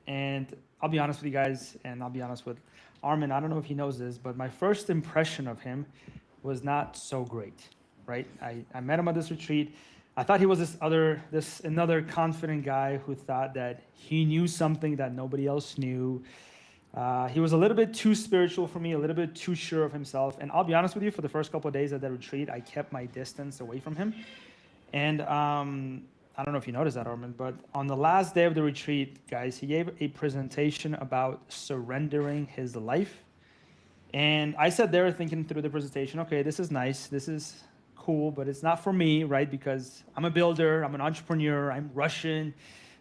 And I'll be honest with you guys, and I'll be honest with Armin. I don't know if he knows this, but my first impression of him was not so great, right? I met him at this retreat. I thought he was this another confident guy who thought that he knew something that nobody else knew. He was a little bit too spiritual for me, a little bit too sure of himself. And I'll be honest with you, for the first couple of days at that retreat, I kept my distance away from him. And I don't know if you noticed that, Armin, but on the last day of the retreat, guys, he gave a presentation about surrendering his life. And I sat there thinking through the presentation, okay, this is nice, this is cool, but it's not for me, right? Because I'm a builder, I'm an entrepreneur, I'm Russian.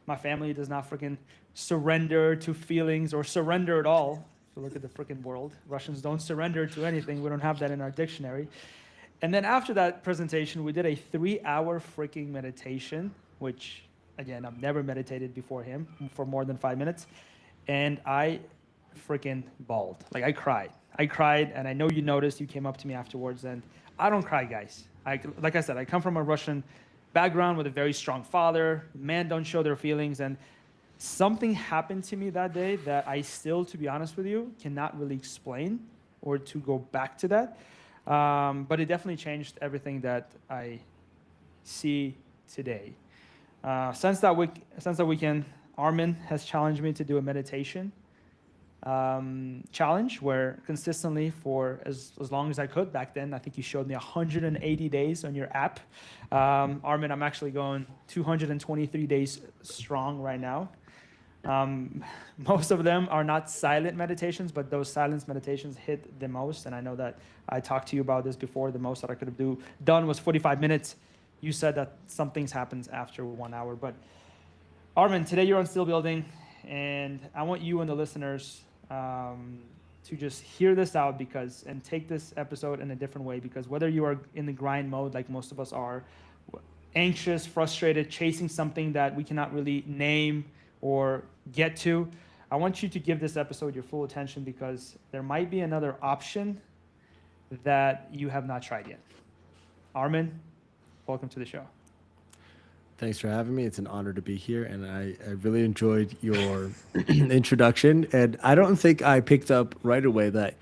My family does not freaking surrender to feelings or surrender at all. If you look at the freaking world, Russians don't surrender to anything. We don't have that in our dictionary. And then after that presentation, we did a 3-hour freaking meditation, which, again, I've never meditated before him for more than 5 minutes. And I freaking bawled. Like, I cried, and I know you noticed. You came up to me afterwards, and I don't cry, guys. Like I said, I come from a Russian background with a very strong father. Men don't show their feelings, and something happened to me that day that I still, to be honest with you, cannot really explain or to go back to that. But it definitely changed everything that I see today. Since that weekend, Armin has challenged me to do a meditation challenge where consistently for as long as I could back then. I think you showed me 180 days on your app. Armin, I'm actually going 223 days strong right now. Most of them are not silent meditations, but those silence meditations hit the most. And I know that I talked to you about this before. The most that I could have done was 45 minutes. You said that some things happens after 1 hour. But Armin, today you're on Still Building, and I want you and the listeners to just hear this out and take this episode in a different way, because whether you are in the grind mode like most of us are, anxious, frustrated, chasing something that we cannot really name or get to, I want you to give this episode your full attention, because there might be another option that you have not tried yet. Armin, welcome to the show. Thanks for having me. It's an honor to be here, and I really enjoyed your introduction. And I don't think I picked up right away that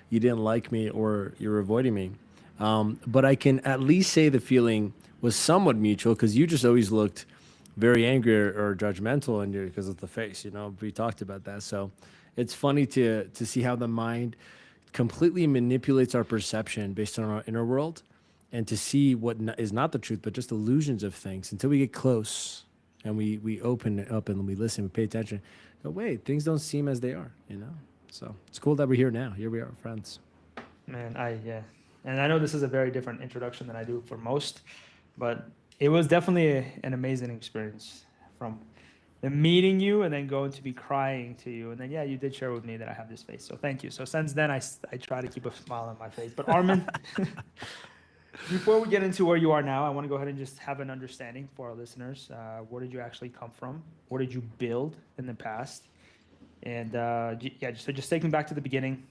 you didn't like me or you're avoiding me. But I can at least say the feeling was somewhat mutual, because you just always looked very angry or judgmental in you because of the face. We talked about that. So it's funny to see how the mind completely manipulates our perception based on our inner world, and to see what is not the truth, but just illusions of things until we get close and we open it up and we listen, we pay attention. Go, wait, things don't seem as they are, So it's cool that we're here now. Here we are, friends. Man, yeah. And I know this is a very different introduction than I do for most, but it was definitely an amazing experience, from the meeting you and then going to be crying to you. And then, yeah, you did share with me that I have this face. So thank you. So since then, I try to keep a smile on my face. But Armin, before we get into where you are now, I want to go ahead and just have an understanding for our listeners. Where did you actually come from? What did you build in the past? And just take me back to the beginning.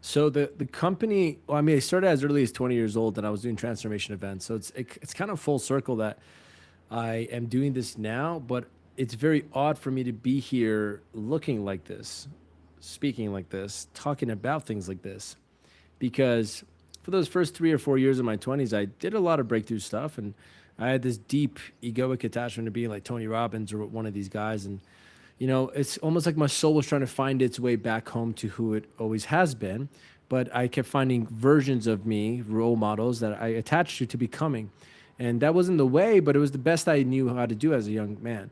So the company, I started as early as 20 years old, and I was doing transformation events. So it's kind of full circle that I am doing this now, but it's very odd for me to be here looking like this, speaking like this, talking about things like this. Because for those first 3 or 4 years of my 20s, I did a lot of breakthrough stuff, and I had this deep egoic attachment to being like Tony Robbins or one of these guys. And, it's almost like my soul was trying to find its way back home to who it always has been. But I kept finding versions of me, role models that I attached to becoming. And that wasn't the way, but it was the best I knew how to do as a young man.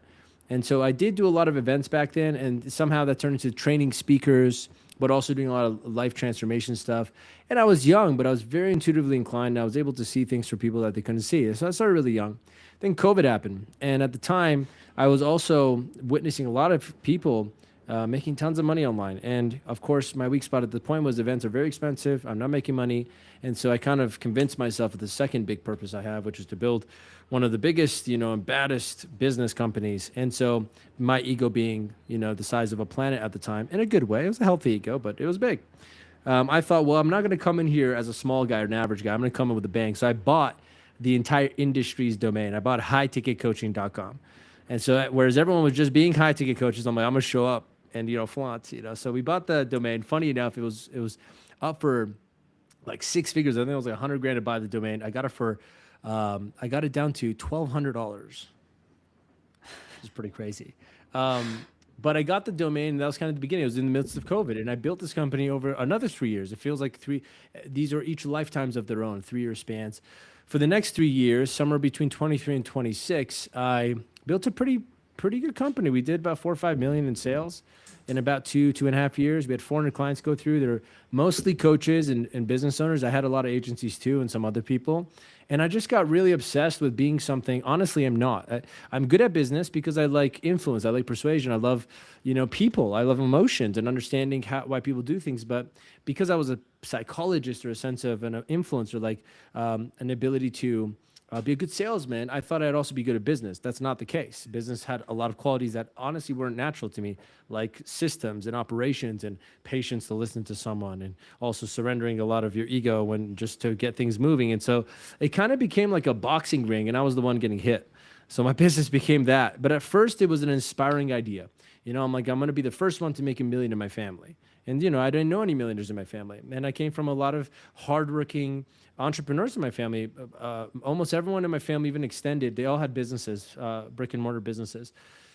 And so I did do a lot of events back then, and somehow that turned into training speakers, but also doing a lot of life transformation stuff. And I was young, but I was very intuitively inclined. And I was able to see things for people that they couldn't see. So I started really young. Then COVID happened. And at the time, I was also witnessing a lot of people making tons of money online. And of course, my weak spot at the point was events are very expensive. I'm not making money. And so I kind of convinced myself of the second big purpose I have, which is to build one of the biggest, and baddest business companies. And so my ego being, the size of a planet at the time, in a good way. It was a healthy ego, but it was big. I thought, well, I'm not going to come in here as a small guy or an average guy. I'm going to come in with a bang. So I bought the entire industry's domain. I bought highticketcoaching.com. And so, whereas everyone was just being high ticket coaches, I'm like, I'm gonna show up and flaunt. So we bought the domain. Funny enough, it was up for like six figures. I think it was like 100 grand to buy the domain. I got it for, I got it down to $1,200, which is pretty crazy. But I got the domain, and that was kind of the beginning. It was in the midst of COVID, and I built this company over another 3 years. It feels like these are each lifetimes of their own, 3-year spans. For the next 3 years, somewhere between 23 and 26, I built a pretty good company. We did about 4 or 5 million in sales in about 2.5 years. We had 400 clients go through. They're mostly coaches and business owners. I had a lot of agencies too, and some other people. And I just got really obsessed with being something. Honestly, I'm not. I'm good at business because I like influence. I like persuasion. I love, people. I love emotions and understanding why people do things. But because I was a psychologist or a sense of an influencer, like an ability to be a good salesman, I thought I'd also be good at business. That's not the case. Business had a lot of qualities that honestly weren't natural to me, like systems and operations and patience to listen to someone, and also surrendering a lot of your ego when just to get things moving. And so it kind of became like a boxing ring, and I was the one getting hit. So my business became that. But at first it was an inspiring idea. I'm like, I'm going to be the first one to make $1 million in my family. And, I didn't know any millionaires in my family. And I came from a lot of hardworking entrepreneurs in my family. Almost everyone in my family, even extended, they all had businesses, brick and mortar businesses.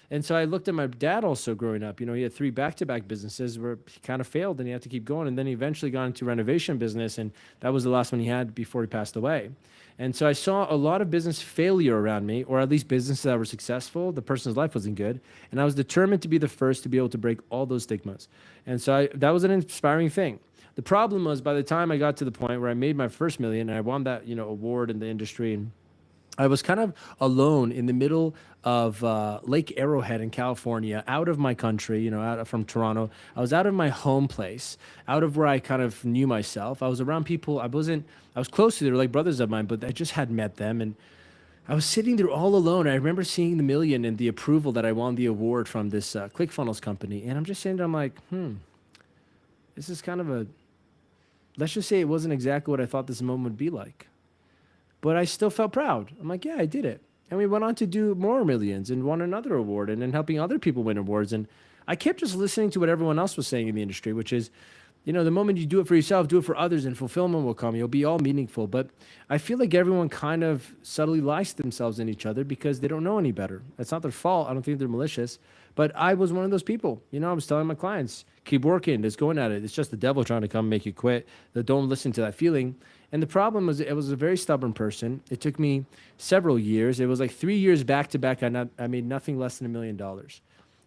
And so I looked at my dad also growing up. He had 3 back-to-back businesses where he kind of failed and he had to keep going. And then he eventually got into renovation business, and that was the last one he had before he passed away. And so I saw a lot of business failure around me, or at least businesses that were successful. The person's life wasn't good. And I was determined to be the first to be able to break all those stigmas. And so that was an inspiring thing. The problem was, by the time I got to the point where I made my first million and I won that, award in the industry, and I was kind of alone in the middle of Lake Arrowhead in California, out of my country, out from Toronto. I was out of my home place, out of where I kind of knew myself. I was around people I was close to. They were like brothers of mine, but I just hadn't met them. And I was sitting there all alone. I remember seeing the million and the approval that I won the award from this ClickFunnels company. And I'm just sitting there, I'm like, this is kind of let's just say it wasn't exactly what I thought this moment would be like. But I still felt proud. I'm like, yeah, I did it. And we went on to do more millions and won another award, and then helping other people win awards. And I kept just listening to what everyone else was saying in the industry, which is, the moment you do it for yourself, do it for others, and fulfillment will come. You'll be all meaningful. But I feel like everyone kind of subtly lies to themselves in each other because they don't know any better. That's not their fault. I don't think they're malicious. But I was one of those people. I was telling my clients, keep working, just going at it. It's just the devil trying to come make you quit. Don't listen to that feeling. And the problem was, it was a very stubborn person. It took me several years. It was like 3 years back to back. I made nothing less than $1 million.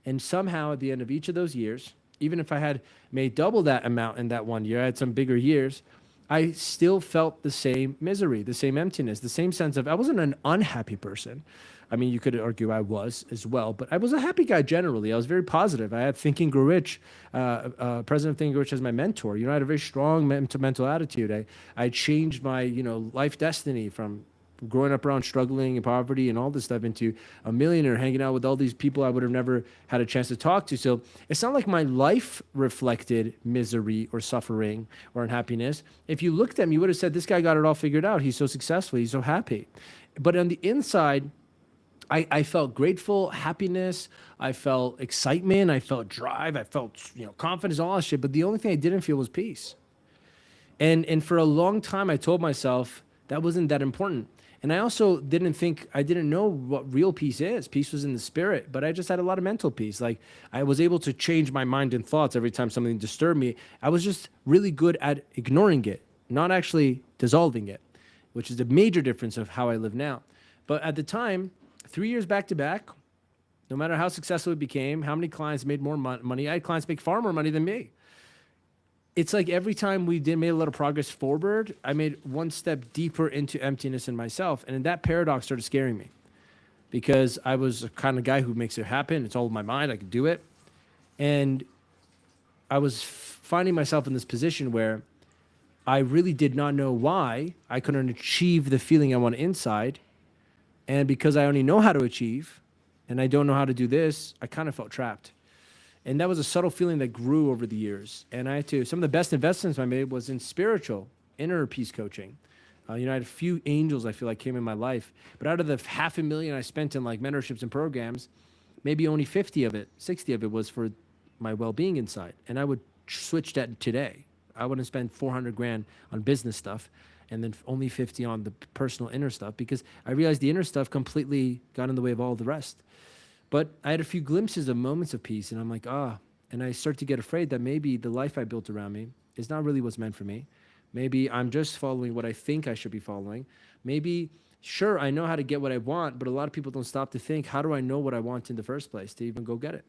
And somehow at the end of each of those years, even if I had made double that amount in that 1 year, I had some bigger years, I still felt the same misery, the same emptiness, the same sense of, I wasn't an unhappy person. I mean, you could argue I was as well, but I was a happy guy generally. I was very positive. I had Think and Grow Rich, President of Think and Grow Rich as my mentor. I had a very strong mental attitude. I changed my, life destiny from growing up around struggling and poverty and all this stuff into a millionaire, hanging out with all these people I would have never had a chance to talk to. So it's not like my life reflected misery or suffering or unhappiness. If you looked at me, you would have said, this guy got it all figured out. He's so successful. He's so happy. But on the inside, I felt grateful, happiness. I felt excitement. I felt drive. I felt, confidence, all that shit. But the only thing I didn't feel was peace. And for a long time, I told myself that wasn't that important. And I also didn't know what real peace is. Peace was in the spirit, but I just had a lot of mental peace. Like, I was able to change my mind and thoughts every time something disturbed me. I was just really good at ignoring it, not actually dissolving it, which is the major difference of how I live now. But at the time, 3 years back to back, no matter how successful it became, how many clients made more money, I had clients make far more money than me. It's like every time we made a little progress forward, I made one step deeper into emptiness in myself. And that paradox started scaring me because I was a kind of guy who makes it happen. It's all in my mind. I could do it. And I was finding myself in this position where I really did not know why I couldn't achieve the feeling I want inside. And because I only know how to achieve and I don't know how to do this, I kind of felt trapped. And that was a subtle feeling that grew over the years. And some of the best investments I made was in spiritual, inner peace coaching. I had a few angels I feel like came in my life, but out of the 500,000 I spent in like mentorships and programs, maybe only 50 of it, 60 of it was for my well-being inside. And I would switch that today. I wouldn't spend 400 grand on business stuff and then only 50 on the personal inner stuff, because I realized the inner stuff completely got in the way of all the rest. But I had a few glimpses of moments of peace, and I'm like, and I start to get afraid that maybe the life I built around me is not really what's meant for me. Maybe I'm just following what I think I should be following. Maybe, sure, I know how to get what I want, but a lot of people don't stop to think, how do I know what I want in the first place to even go get it?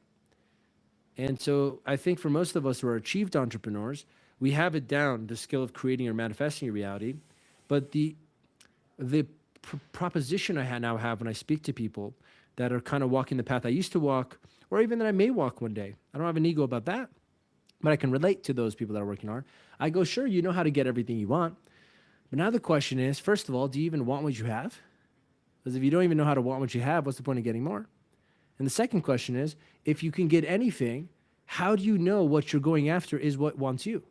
And so I think for most of us who are achieved entrepreneurs, we have it down, the skill of creating or manifesting your reality. But the proposition I now have when I speak to people that are kind of walking the path I used to walk, or even that I may walk one day, I don't have an ego about that, but I can relate to those people that are working hard. I go, sure, you know how to get everything you want. But now the question is, first of all, do you even want what you have? Because if you don't even know how to want what you have, what's the point of getting more? And the second question is, if you can get anything, how do you know what you're going after is what wants you?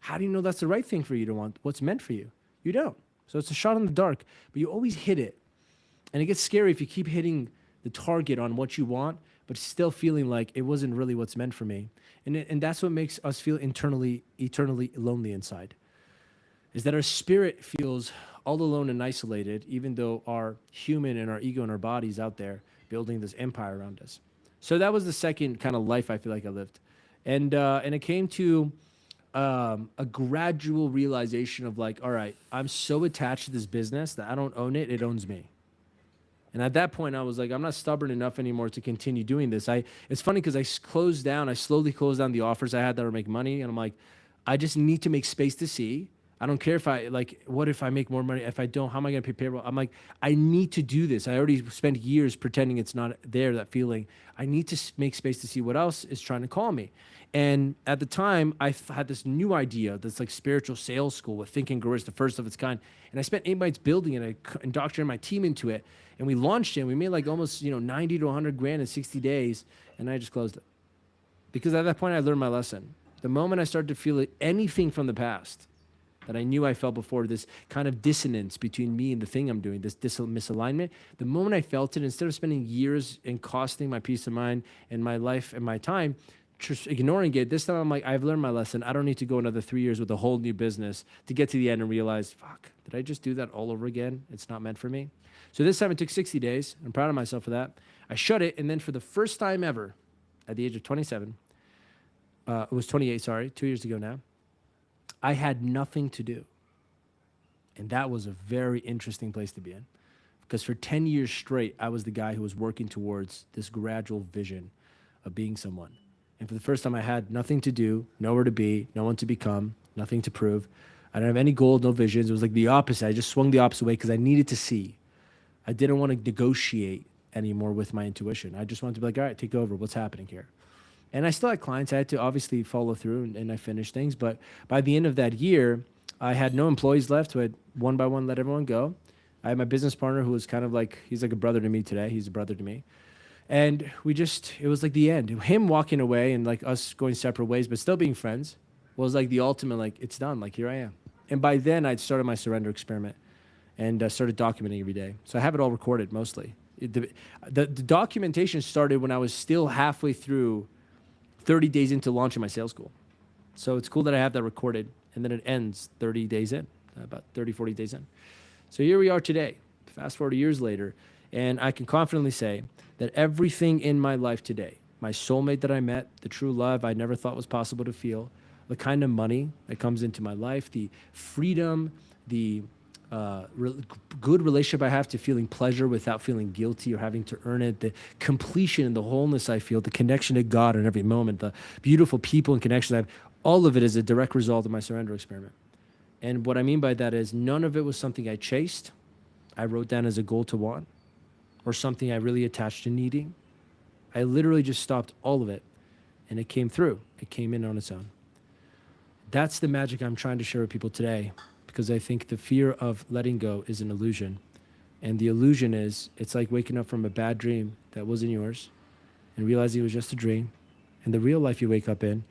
How do you know that's the right thing for you to want, what's meant for you? You don't. So it's a shot in the dark, but you always hit it. And it gets scary if you keep hitting the target on what you want, but still feeling like it wasn't really what's meant for me. And that's what makes us feel eternally lonely inside, is that our spirit feels all alone and isolated, even though our human and our ego and our body's out there building this empire around us. So that was the second kind of life I feel like I lived. And it came to a gradual realization of like, all right, I'm so attached to this business that I don't own it, it owns me. And at that point, I was like, I'm not stubborn enough anymore to continue doing this. It's funny because I slowly closed down the offers I had that were making money. And I'm like, I just need to make space to see. I don't care if what if I make more money? If I don't, how am I going to pay payroll? I'm like, I need to do this. I already spent years pretending it's not there, that feeling. I need to make space to see what else is trying to call me. And at the time, I had this new idea, this like spiritual sales school with Think and Grow, the first of its kind. And I spent 8 months building it. I indoctrinated my team into it. And we launched it. And we made like almost 90 to 100 grand in 60 days. And I just closed it. Because at that point, I learned my lesson. The moment I started to feel anything from the past that I knew I felt before, this kind of dissonance between me and the thing I'm doing, this misalignment, the moment I felt it, instead of spending years and costing my peace of mind and my life and my time, just ignoring it, this time I'm like, I've learned my lesson. I don't need to go another 3 years with a whole new business to get to the end and realize, fuck, did I just do that all over again? It's not meant for me. So this time it took 60 days. I'm proud of myself for that. I shut it, and then for the first time ever, at the age of 27, it was 28, sorry, 2 years ago now, I had nothing to do. And that was a very interesting place to be in. Because for 10 years straight, I was the guy who was working towards this gradual vision of being someone. And for the first time, I had nothing to do, nowhere to be, no one to become, nothing to prove. I didn't have any goals, no visions. It was like the opposite. I just swung the opposite way because I needed to see. I didn't want to negotiate anymore with my intuition. I just wanted to be like, all right, take over. What's happening here? And I still had clients. I had to obviously follow through, and I finished things. But by the end of that year, I had no employees left, so I had one by one let everyone go. I had my business partner who was kind of like, he's like a brother to me today. He's a brother to me. And it was like the end. Him walking away and like us going separate ways, but still being friends, was like the ultimate, like, it's done. Like, here I am. And by then, I'd started my surrender experiment and started documenting every day. So I have it all recorded mostly. The documentation started when I was still halfway through 30 days into launching my sales school. So it's cool that I have that recorded, and then it ends 30 days in, about 30, 40 days in. So here we are today, fast forward years later, and I can confidently say that everything in my life today, my soulmate that I met, the true love I never thought was possible to feel, the kind of money that comes into my life, the freedom, the good relationship I have to feeling pleasure without feeling guilty or having to earn it, the completion and the wholeness I feel, the connection to God in every moment, the beautiful people and connections I have, all of it is a direct result of my surrender experiment. And what I mean by that is none of it was something I chased, I wrote down as a goal to want, or something I really attached to needing. I literally just stopped all of it, and it came through. It came in on its own. That's the magic I'm trying to share with people today, because I think the fear of letting go is an illusion. And the illusion is, it's like waking up from a bad dream that wasn't yours and realizing it was just a dream. And the real life you wake up in,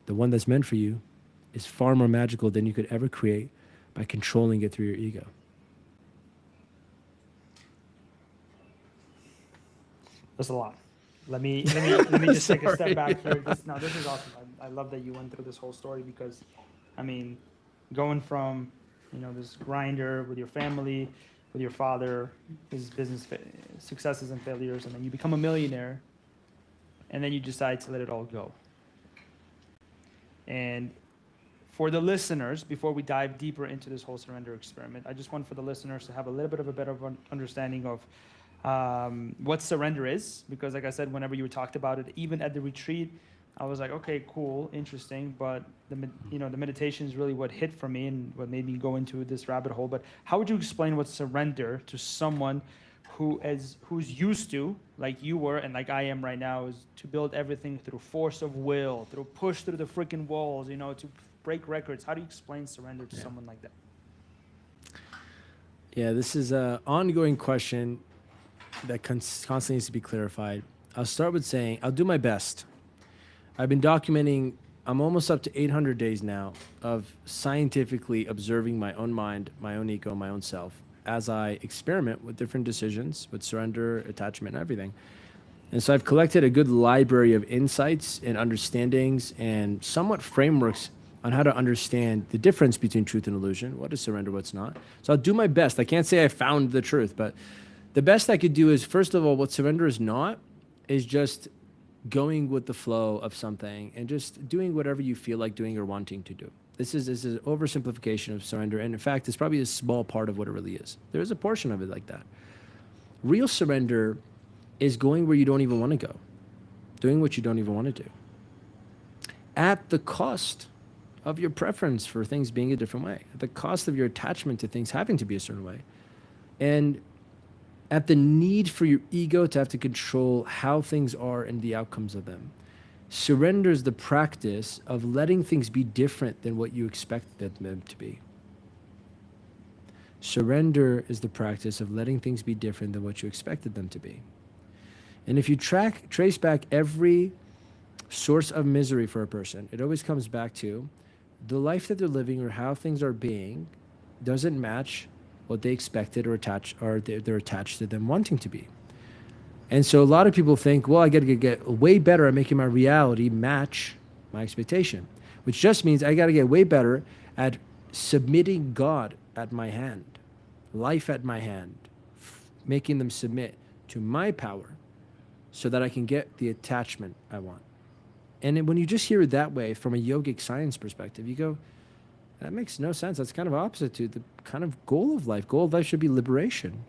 the one that's meant for you, is far more magical than you could ever create. by controlling it through your ego. That's a lot. Let me just take a step back here. This is awesome. I love that you went through this whole story because, I mean, going from, this grinder with your family, with your father, his business successes and failures, and then you become a millionaire, and then you decide to let it all go. And for the listeners, before we dive deeper into this whole surrender experiment, I just want for the listeners to have a little bit of a better understanding of what surrender is, because like I said, whenever you talked about it, even at the retreat, I was like, okay, cool, interesting, but the meditation is really what hit for me and what made me go into this rabbit hole. But how would you explain what surrender to someone who's used to, like you were and like I am right now, is to build everything through force of will, through push through the freaking walls, to break records? How do you explain surrender to someone like that? Yeah, this is an ongoing question that constantly needs to be clarified. I'll start with saying I'll do my best. I've been documenting, I'm almost up to 800 days now of scientifically observing my own mind, my own ego, my own self, as I experiment with different decisions, with surrender, attachment, and everything. And so I've collected a good library of insights and understandings and somewhat frameworks on how to understand the difference between truth and illusion, what is surrender, what's not. So I'll do my best. I can't say I found the truth, but the best I could do is, first of all, what surrender is not is just going with the flow of something and just doing whatever you feel like doing or wanting to do. This is an oversimplification of surrender. And in fact, it's probably a small part of what it really is. There is a portion of it like that. Real surrender is going where you don't even want to go, doing what you don't even want to do, at the cost of your preference for things being a different way, at the cost of your attachment to things having to be a certain way, and at the need for your ego to have to control how things are and the outcomes of them. Surrender is the practice of letting things be different than what you expected them to be. Surrender is the practice of letting things be different than what you expected them to be. And if you trace back every source of misery for a person, it always comes back to the life that they're living or how things are being doesn't match what they expected or they're attached to them wanting to be. And so a lot of people think, well, I got to get way better at making my reality match my expectation, which just means I got to get way better at submitting God at my hand, life at my hand, making them submit to my power so that I can get the attachment I want. And when you just hear it that way from a yogic science perspective, you go, that makes no sense. That's kind of opposite to the kind of goal of life. Goal of life should be liberation,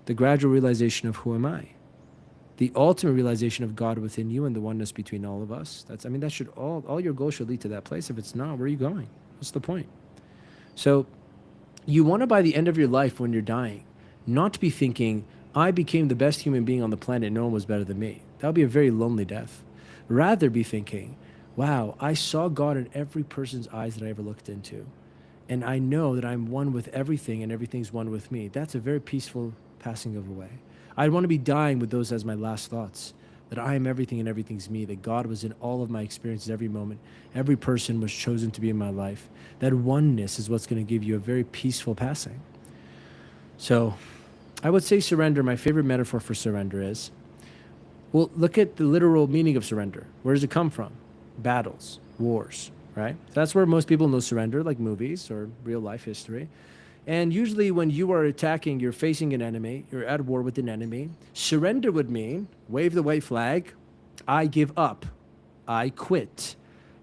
the gradual realization of who am I, the ultimate realization of God within you and the oneness between all of us. That should all your goals should lead to that place. If it's not, where are you going? What's the point? So you want to, by the end of your life when you're dying, not be thinking, I became the best human being on the planet. No one was better than me. That would be a very lonely death. Rather be thinking, wow, I saw God in every person's eyes that I ever looked into. And I know that I'm one with everything and everything's one with me. That's a very peaceful passing of away. I'd want to be dying with those as my last thoughts, that I am everything and everything's me, that God was in all of my experiences every moment. Every person was chosen to be in my life. That oneness is what's going to give you a very peaceful passing. So I would say surrender, my favorite metaphor for surrender is, well, look at the literal meaning of surrender. Where does it come from? Battles, wars, right? So that's where most people know surrender, like movies or real life history. And usually when you are attacking, you're facing an enemy, you're at war with an enemy. Surrender would mean, wave the white flag, I give up, I quit,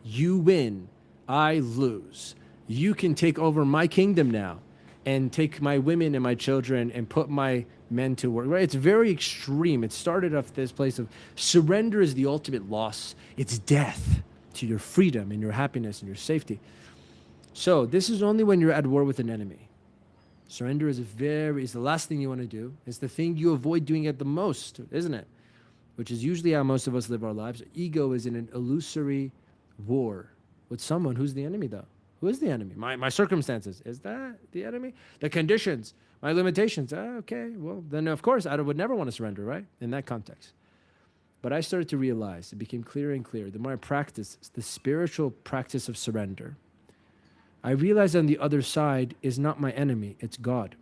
you win, I lose. You can take over my kingdom now and take my women and my children and put my men to work, right? It's very extreme. It started off this place of surrender is the ultimate loss. It's death to your freedom and your happiness and your safety. So this is only when you're at war with an enemy. Surrender is the last thing you want to do. It's the thing you avoid doing it the most, isn't it? Which is usually how most of us live our lives. Ego is in an illusory war with someone who's the enemy, though. Who is the enemy? My circumstances. Is that the enemy? The conditions, my limitations. Okay, well, then of course I would never want to surrender, right? In that context. But I started to realize, it became clearer and clearer, the more I practiced the spiritual practice of surrender, I realize on the other side is not my enemy, it's God.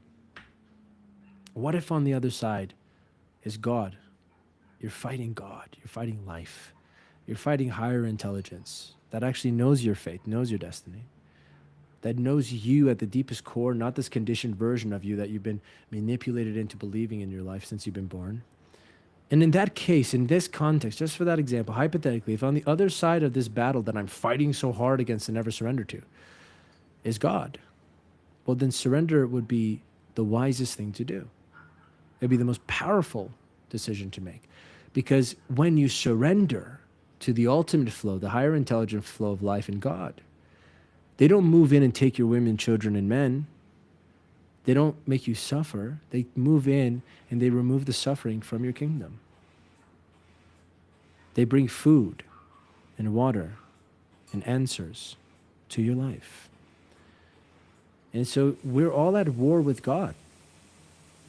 What if on the other side is God? You're fighting God, you're fighting life, you're fighting higher intelligence that actually knows your fate, knows your destiny, that knows you at the deepest core, not this conditioned version of you that you've been manipulated into believing in your life since you've been born. And in that case, in this context, just for that example, hypothetically, if on the other side of this battle that I'm fighting so hard against and never surrender to is God, well, then surrender would be the wisest thing to do. It'd be the most powerful decision to make. Because when you surrender to the ultimate flow, the higher intelligent flow of life in God, they don't move in and take your women, children, and men. They don't make you suffer. They move in and they remove the suffering from your kingdom. They bring food and water and answers to your life. And so we're all at war with God.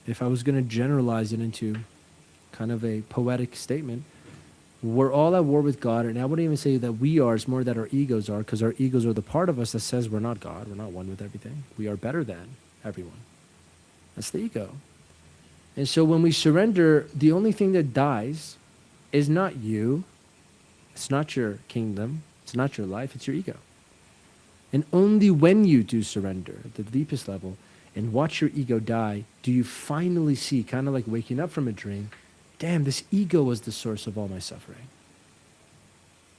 If I was going to generalize it into kind of a poetic statement, we're all at war with God. And I wouldn't even say that we are, it's more that our egos are, because our egos are the part of us that says we're not God, we're not one with everything. We are better than everyone. That's the ego. And so when we surrender, the only thing that dies is not you, it's not your kingdom, it's not your life, it's your ego. And only when you do surrender at the deepest level and watch your ego die, do you finally see, kind of like waking up from a dream, damn, this ego was the source of all my suffering.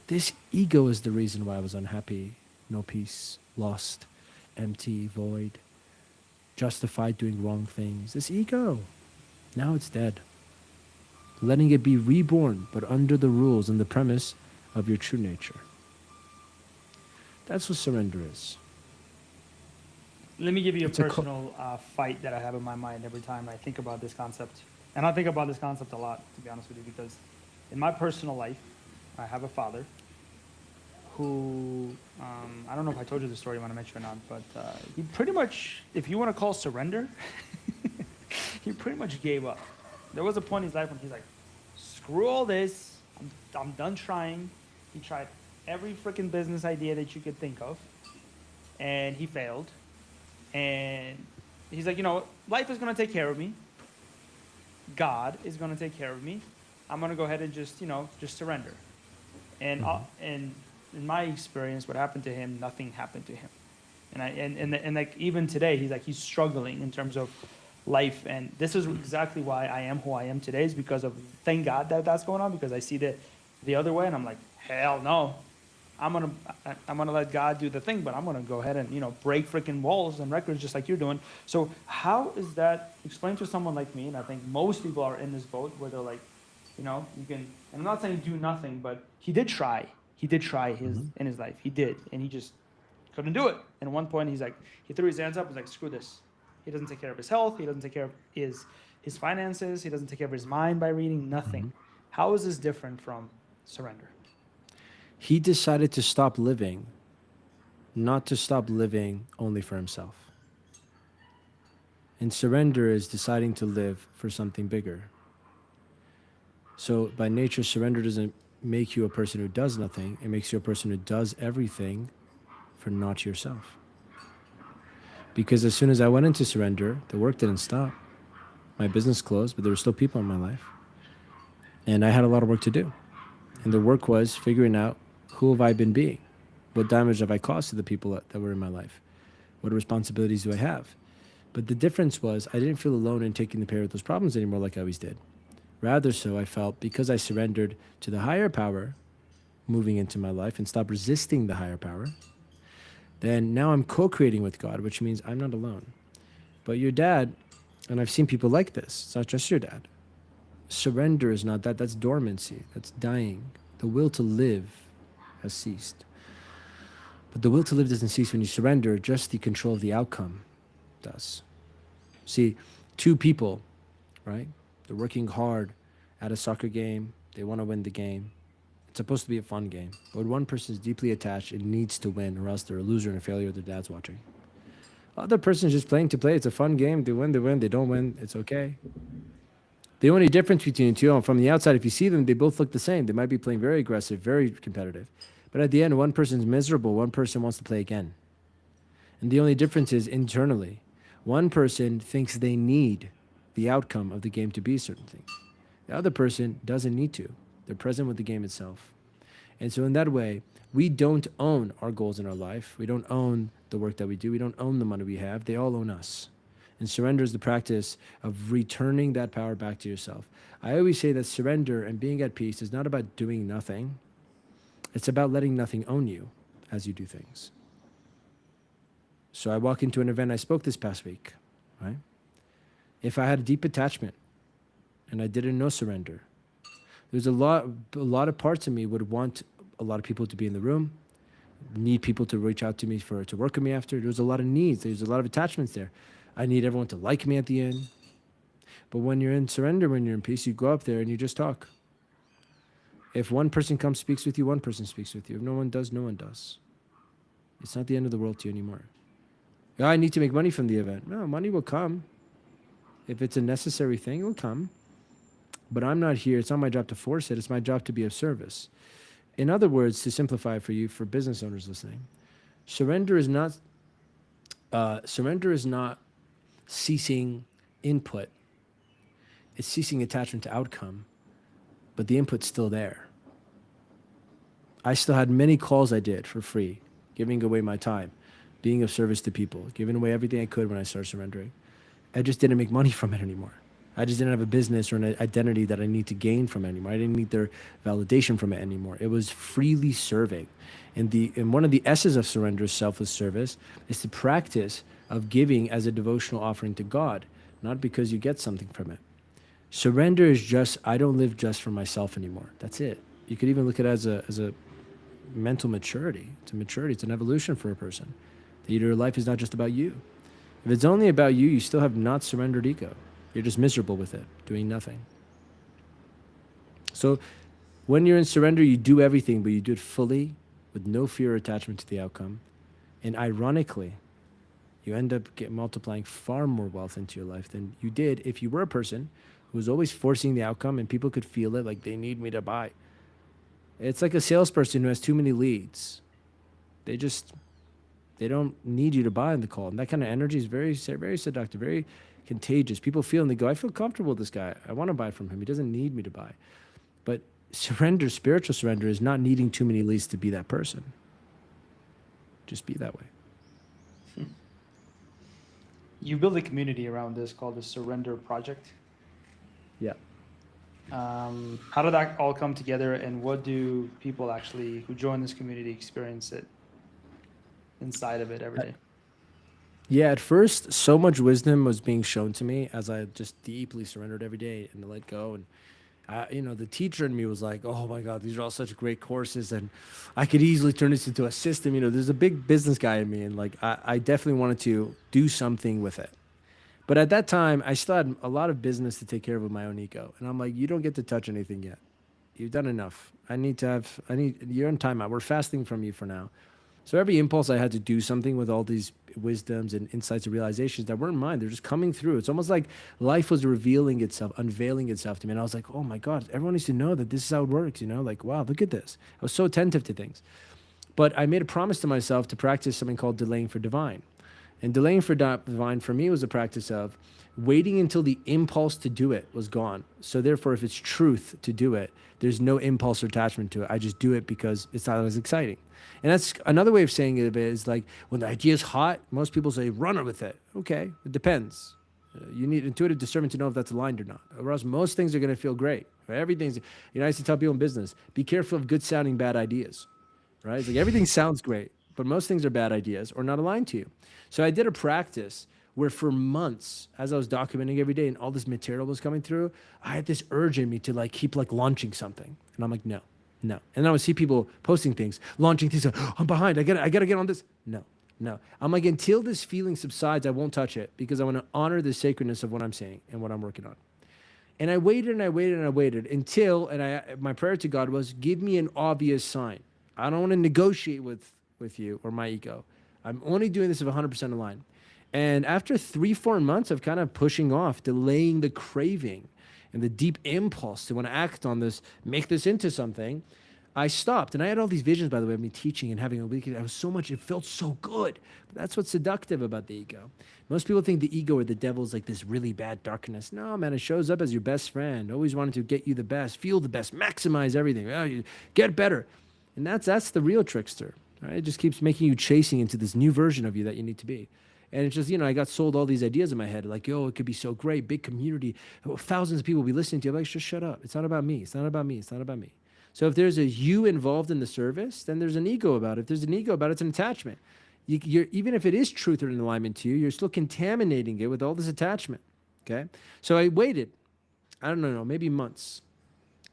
This ego is the reason why I was unhappy, no peace, lost, empty, void, justified doing wrong things. This ego, now it's dead. Letting it be reborn, but under the rules and the premise of your true nature. That's what surrender is. Let me give you a It's a personal fight that I have in my mind every time I think about this concept. And I think about this concept a lot, to be honest with you, because in my personal life, I have a father who, I don't know if I told you the story when I met you or not, but he pretty much, if you want to call surrender, he pretty much gave up. There was a point in his life when he's like, screw all this, I'm done trying. He tried every freaking business idea that you could think of, and he failed. And he's like, you know, life is going to take care of me. God is going to take care of me. I'm going to go ahead and just, you know, just surrender. And and in my experience, what happened to him, nothing happened to him. And like even today, he's struggling in terms of life. And this is exactly why I am who I am today, is because of, thank God that that's going on, because I see the other way and I'm like, hell no. I'm gonna let God do the thing, but I'm gonna go ahead and, you know, break freaking walls and records just like you're doing. So how is that? Explain to someone like me, and I think most people are in this boat where they're like, you know, you can. And I'm not saying do nothing, but he did try. He did try in his life. He did, and he just couldn't do it. And at one point, he's like, he threw his hands up. He's like, screw this. He doesn't take care of his health. He doesn't take care of his finances. He doesn't take care of his mind by reading. Nothing. How is this different from surrender? He decided to stop living, not to stop living only for himself. And surrender is deciding to live for something bigger. So by nature, surrender doesn't make you a person who does nothing. It makes you a person who does everything for not yourself. Because as soon as I went into surrender, the work didn't stop. My business closed, but there were still people in my life. And I had a lot of work to do. And the work was figuring out, who have I been being? What damage have I caused to the people that were in my life? What responsibilities do I have? But the difference was I didn't feel alone in taking the care of those problems anymore like I always did. Rather so, I felt because I surrendered to the higher power moving into my life and stopped resisting the higher power, then now I'm co-creating with God, which means I'm not alone. But your dad, and I've seen people like this, it's not just your dad. Surrender is not that, that's dormancy, that's dying. The will to live has ceased. But the will to live doesn't cease when you surrender, just the control of the outcome does. See, two people, right? They're working hard at a soccer game. They want to win the game. It's supposed to be a fun game. But one person is deeply attached and needs to win, or else they're a loser and a failure, their dad's watching. Other person is just playing to play. It's a fun game. They win, they win. They don't win, it's okay. The only difference between the two, from the outside, if you see them, they both look the same. They might be playing very aggressive, very competitive. But at the end, one person's miserable, one person wants to play again. And the only difference is internally. One person thinks they need the outcome of the game to be certain things. The other person doesn't need to. They're present with the game itself. And so in that way, we don't own our goals in our life. We don't own the work that we do. We don't own the money we have. They all own us. And surrender is the practice of returning that power back to yourself. I always say that surrender and being at peace is not about doing nothing. It's about letting nothing own you as you do things. So I walk into an event, I spoke this past week, right? If I had a deep attachment and I didn't know surrender, there's a lot of parts of me would want a lot of people to be in the room, need people to reach out to me to work with me after. There's a lot of needs. There's a lot of attachments there. I need everyone to like me at the end. But when you're in surrender, when you're in peace, you go up there and you just talk. If one person comes, speaks with you, one person speaks with you. If no one does, no one does. It's not the end of the world to you anymore. Yeah, I need to make money from the event. No, money will come. If it's a necessary thing, it will come. But I'm not here. It's not my job to force it. It's my job to be of service. In other words, to simplify for you, for business owners listening, surrender is not ceasing input. It's ceasing attachment to outcome, but the input's still there. I still had many calls I did for free, giving away my time, being of service to people, giving away everything I could when I started surrendering. I just didn't make money from it anymore. I just didn't have a business or an identity that I need to gain from it anymore. I didn't need their validation from it anymore. It was freely serving. And one of the S's of surrender is selfless service. It's the practice of giving as a devotional offering to God, not because you get something from it. Surrender is just, I don't live just for myself anymore. That's it. You could even look at it as a mental maturity. It's a maturity. It's an evolution for a person. That your life is not just about you. If it's only about you, you still have not surrendered ego. You're just miserable with it, doing nothing. So when you're in surrender, you do everything, but you do it fully with no fear or attachment to the outcome. And ironically, you end up multiplying far more wealth into your life than you did if you were a person who was always forcing the outcome and people could feel it, like they need me to buy. It's like a salesperson who has too many leads. They don't need you to buy on the call. And that kind of energy is very, very seductive, very contagious. People feel and they go, I feel comfortable with this guy. I want to buy from him. He doesn't need me to buy. But surrender, spiritual surrender, is not needing too many leads to be that person. Just be that way. You build a community around this called the Surrender Project. Yeah. How did that all come together, and what do people actually who join this community experience it inside of it every day? Yeah, at first, so much wisdom was being shown to me as I just deeply surrendered every day and let go. And the teacher in me was like, oh my God, these are all such great courses, and I could easily turn this into a system. There's a big business guy in me, and I definitely wanted to do something with it. But at that time, I still had a lot of business to take care of with my own ego. And I'm like, you don't get to touch anything yet. You've done enough. You're on timeout. We're fasting from you for now. So every impulse I had to do something with all these wisdoms and insights and realizations that weren't mine, they're just coming through. It's almost like life was revealing itself, unveiling itself to me. And I was like, oh my God, everyone needs to know that this is how it works, like, wow, look at this. I was so attentive to things. But I made a promise to myself to practice something called delaying for divine. And delaying for divine for me was a practice of waiting until the impulse to do it was gone. So therefore, if it's truth to do it, there's no impulse or attachment to it. I just do it because it's not as exciting. And that's another way of saying it is like when the idea is hot, most people say, run with it. Okay, it depends. You need intuitive discernment to know if that's aligned or not. Or else most things are going to feel great. Right? Everything's, I used to tell people in business, be careful of good sounding bad ideas. Right? It's like everything sounds great, but most things are bad ideas or not aligned to you. So I did a practice where for months, as I was documenting every day and all this material was coming through, I had this urge in me to keep launching something. And I'm like, no. And then I would see people posting things, launching things. Oh, I'm behind. I gotta get on this. No. I'm like, until this feeling subsides, I won't touch it because I want to honor the sacredness of what I'm saying and what I'm working on. And I waited until, my prayer to God was, give me an obvious sign. I don't want to negotiate with you or my ego. I'm only doing this if 100% aligned. And after 3-4 months of kind of pushing off, delaying the craving and the deep impulse to want to act on this, make this into something, I stopped. And I had all these visions, by the way, of me teaching and having a week. I was so much, it felt so good. But that's what's seductive about the ego. Most people think the ego or the devil is like this really bad darkness. No, man, it shows up as your best friend, always wanting to get you the best, feel the best, maximize everything, get better. And that's the real trickster. Right? It just keeps making you chasing into this new version of you that you need to be. And it's just, I got sold all these ideas in my head, like, it could be so great, big community, thousands of people will be listening to you. I'm like, just shut up. It's not about me. It's not about me. It's not about me. So if there's a you involved in the service, then there's an ego about it. If there's an ego about it, it's an attachment. You're, even if it is truth or in alignment to you, you're still contaminating it with all this attachment, okay? So I waited, I don't know, maybe months,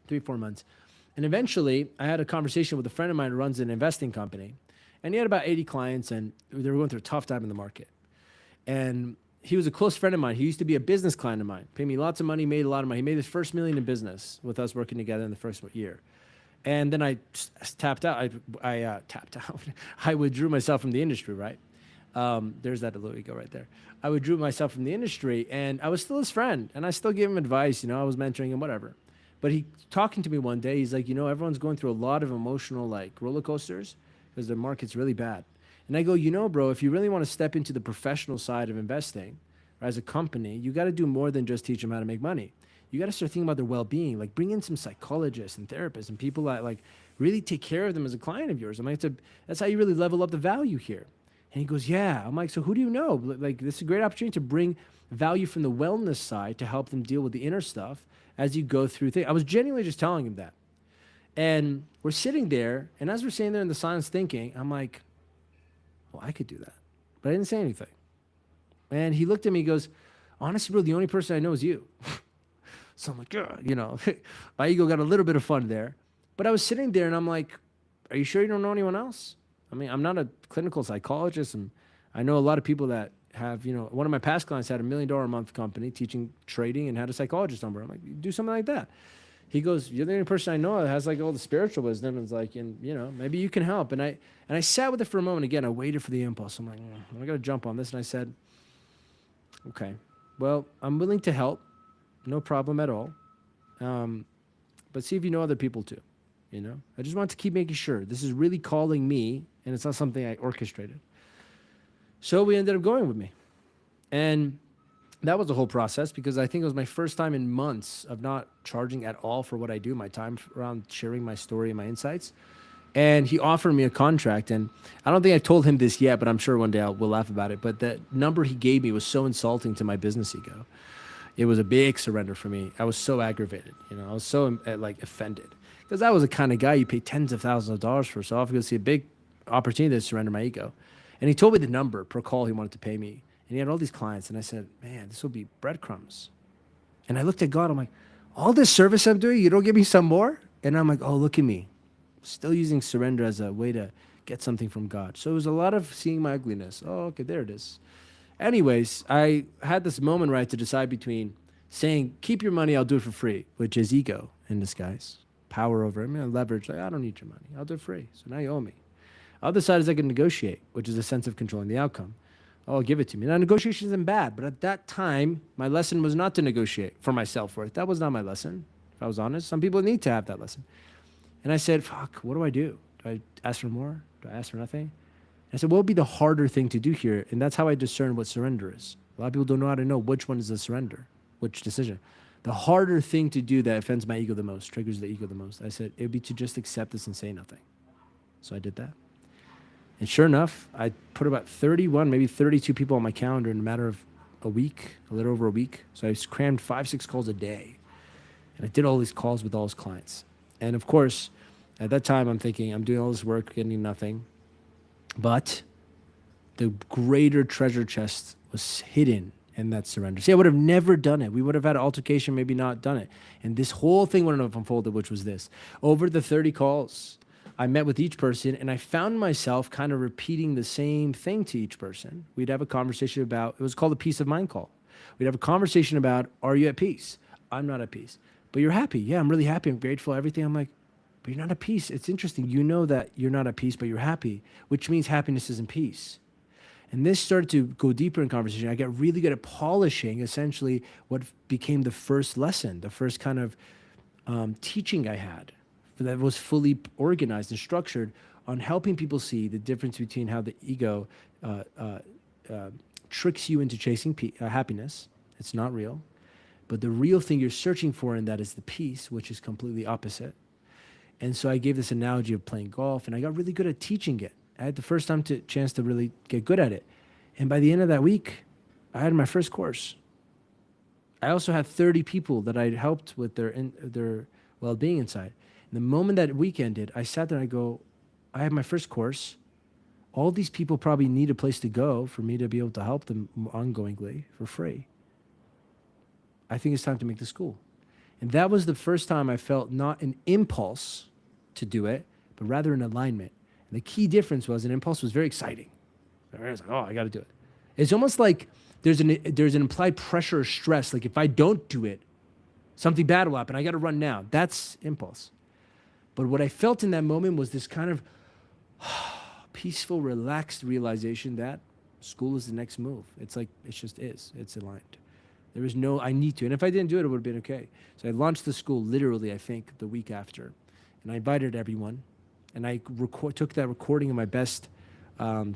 3-4 months. And eventually, I had a conversation with a friend of mine who runs an investing company. And he had about 80 clients, and they were going through a tough time in the market. And he was a close friend of mine. He used to be a business client of mine, paid me lots of money, made a lot of money. He made his first $1 million in business with us working together in the first year. And then I tapped out. I tapped out. I withdrew myself from the industry, right? There's that little ego right there. I withdrew myself from the industry, and I was still his friend, and I still gave him advice. I was mentoring him, whatever. But he talking to me one day, he's like, everyone's going through a lot of emotional roller coasters because the market's really bad. And I go, bro, if you really want to step into the professional side of investing, or as a company, you got to do more than just teach them how to make money. You got to start thinking about their well-being, bring in some psychologists and therapists and people that really take care of them as a client of yours. I'm like, that's how you really level up the value here. And he goes, yeah. I'm like, so who do you know? This is a great opportunity to bring value from the wellness side to help them deal with the inner stuff as you go through things. I was genuinely just telling him that. And we're sitting there, and as we're sitting there in the silence thinking, I'm like, well, I could do that. But I didn't say anything. And he looked at me, he goes, honestly, bro, the only person I know is you. So I'm like, yeah, my ego got a little bit of fun there. But I was sitting there and I'm like, are you sure you don't know anyone else? I mean, I'm not a clinical psychologist, and I know a lot of people that have, one of my past clients had $1 million a month company teaching trading and had a psychologist number. I'm like, do something like that. He goes, you're the only person I know that has all the spiritual wisdom. And it's like, maybe you can help. And I sat with it for a moment. Again, I waited for the impulse. I'm like, I got to jump on this. And I said, okay, well, I'm willing to help. No problem at all. But see if you know other people too. I just want to keep making sure this is really calling me, and it's not something I orchestrated. So we ended up going with me. And that was the whole process, because I think it was my first time in months of not charging at all for what I do, my time around sharing my story and my insights. And he offered me a contract, and I don't think I told him this yet, but I'm sure one day we'll laugh about it. But the number he gave me was so insulting to my business ego. It was a big surrender for me. I was so aggravated. I was so offended, because I was the kind of guy you pay tens of thousands of dollars for. So I was see a big opportunity to surrender my ego. And he told me the number per call he wanted to pay me. And he had all these clients. And I said, man, this will be breadcrumbs. And I looked at God. I'm like, all this service I'm doing, you don't give me some more? And I'm like, oh, look at me. Still using surrender as a way to get something from God. So it was a lot of seeing my ugliness. Oh, okay, there it is. Anyways, I had this moment where I had to decide between saying, keep your money, I'll do it for free, which is ego in disguise. Power over it, leverage, I don't need your money, I'll do it free. So now you owe me. Other side is I can negotiate, which is a sense of controlling the outcome. Oh, give it to me. Now, negotiation isn't bad, but at that time, my lesson was not to negotiate for my self-worth. That was not my lesson, if I was honest. Some people need to have that lesson. And I said, fuck, what do? Do I ask for more? Do I ask for nothing? I said, what would be the harder thing to do here? And that's how I discern what surrender is. A lot of people don't know how to know which one is the surrender, which decision. The harder thing to do that offends my ego the most, triggers the ego the most. I said, it would be to just accept this and say nothing. So I did that. And sure enough, I put about 31, maybe 32 people on my calendar in a matter of a week, a little over a week. So I crammed 5-6 calls a day. And I did all these calls with all his clients. And of course, at that time, I'm thinking, I'm doing all this work, getting nothing. But the greater treasure chest was hidden in that surrender. See, I would have never done it. We would have had an altercation, maybe not done it. And this whole thing wouldn't have unfolded, which was this. Over the 30 calls, I met with each person, and I found myself kind of repeating the same thing to each person. We'd have a conversation about, it was called a peace of mind call. We'd have a conversation about, are you at peace? I'm not at peace. But you're happy. Yeah, I'm really happy. I'm grateful, everything. I'm like, but you're not at peace. It's interesting. You know that you're not at peace, but you're happy, which means happiness isn't peace. And this started to go deeper in conversation. I got really good at polishing essentially what became the first lesson, the first kind of teaching I had that was fully organized and structured on helping people see the difference between how the ego uh, uh, tricks you into chasing happiness. It's not real. But the real thing you're searching for in that is the peace, which is completely opposite. And so I gave this analogy of playing golf, and I got really good at teaching it. I had the first chance to really get good at it. And by the end of that week, I had my first course. I also had 30 people that I helped with their well-being inside. And the moment that week ended, I sat there and I go, I had my first course. All these people probably need a place to go for me to be able to help them ongoingly for free. I think it's time to make the school. And that was the first time I felt not an impulse to do it, but rather an alignment. And the key difference was an impulse was very exciting. I was like, oh, I got to do it. It's almost like there's an implied pressure or stress. Like if I don't do it, something bad will happen. I got to run now. That's impulse. But what I felt in that moment was this kind of peaceful, relaxed realization that school is the next move. It's like, it just is. It's aligned. There was no, I need to. And if I didn't do it, it would have been okay. So I launched the school literally, I think, the week after. And I invited everyone. And I took that recording of my best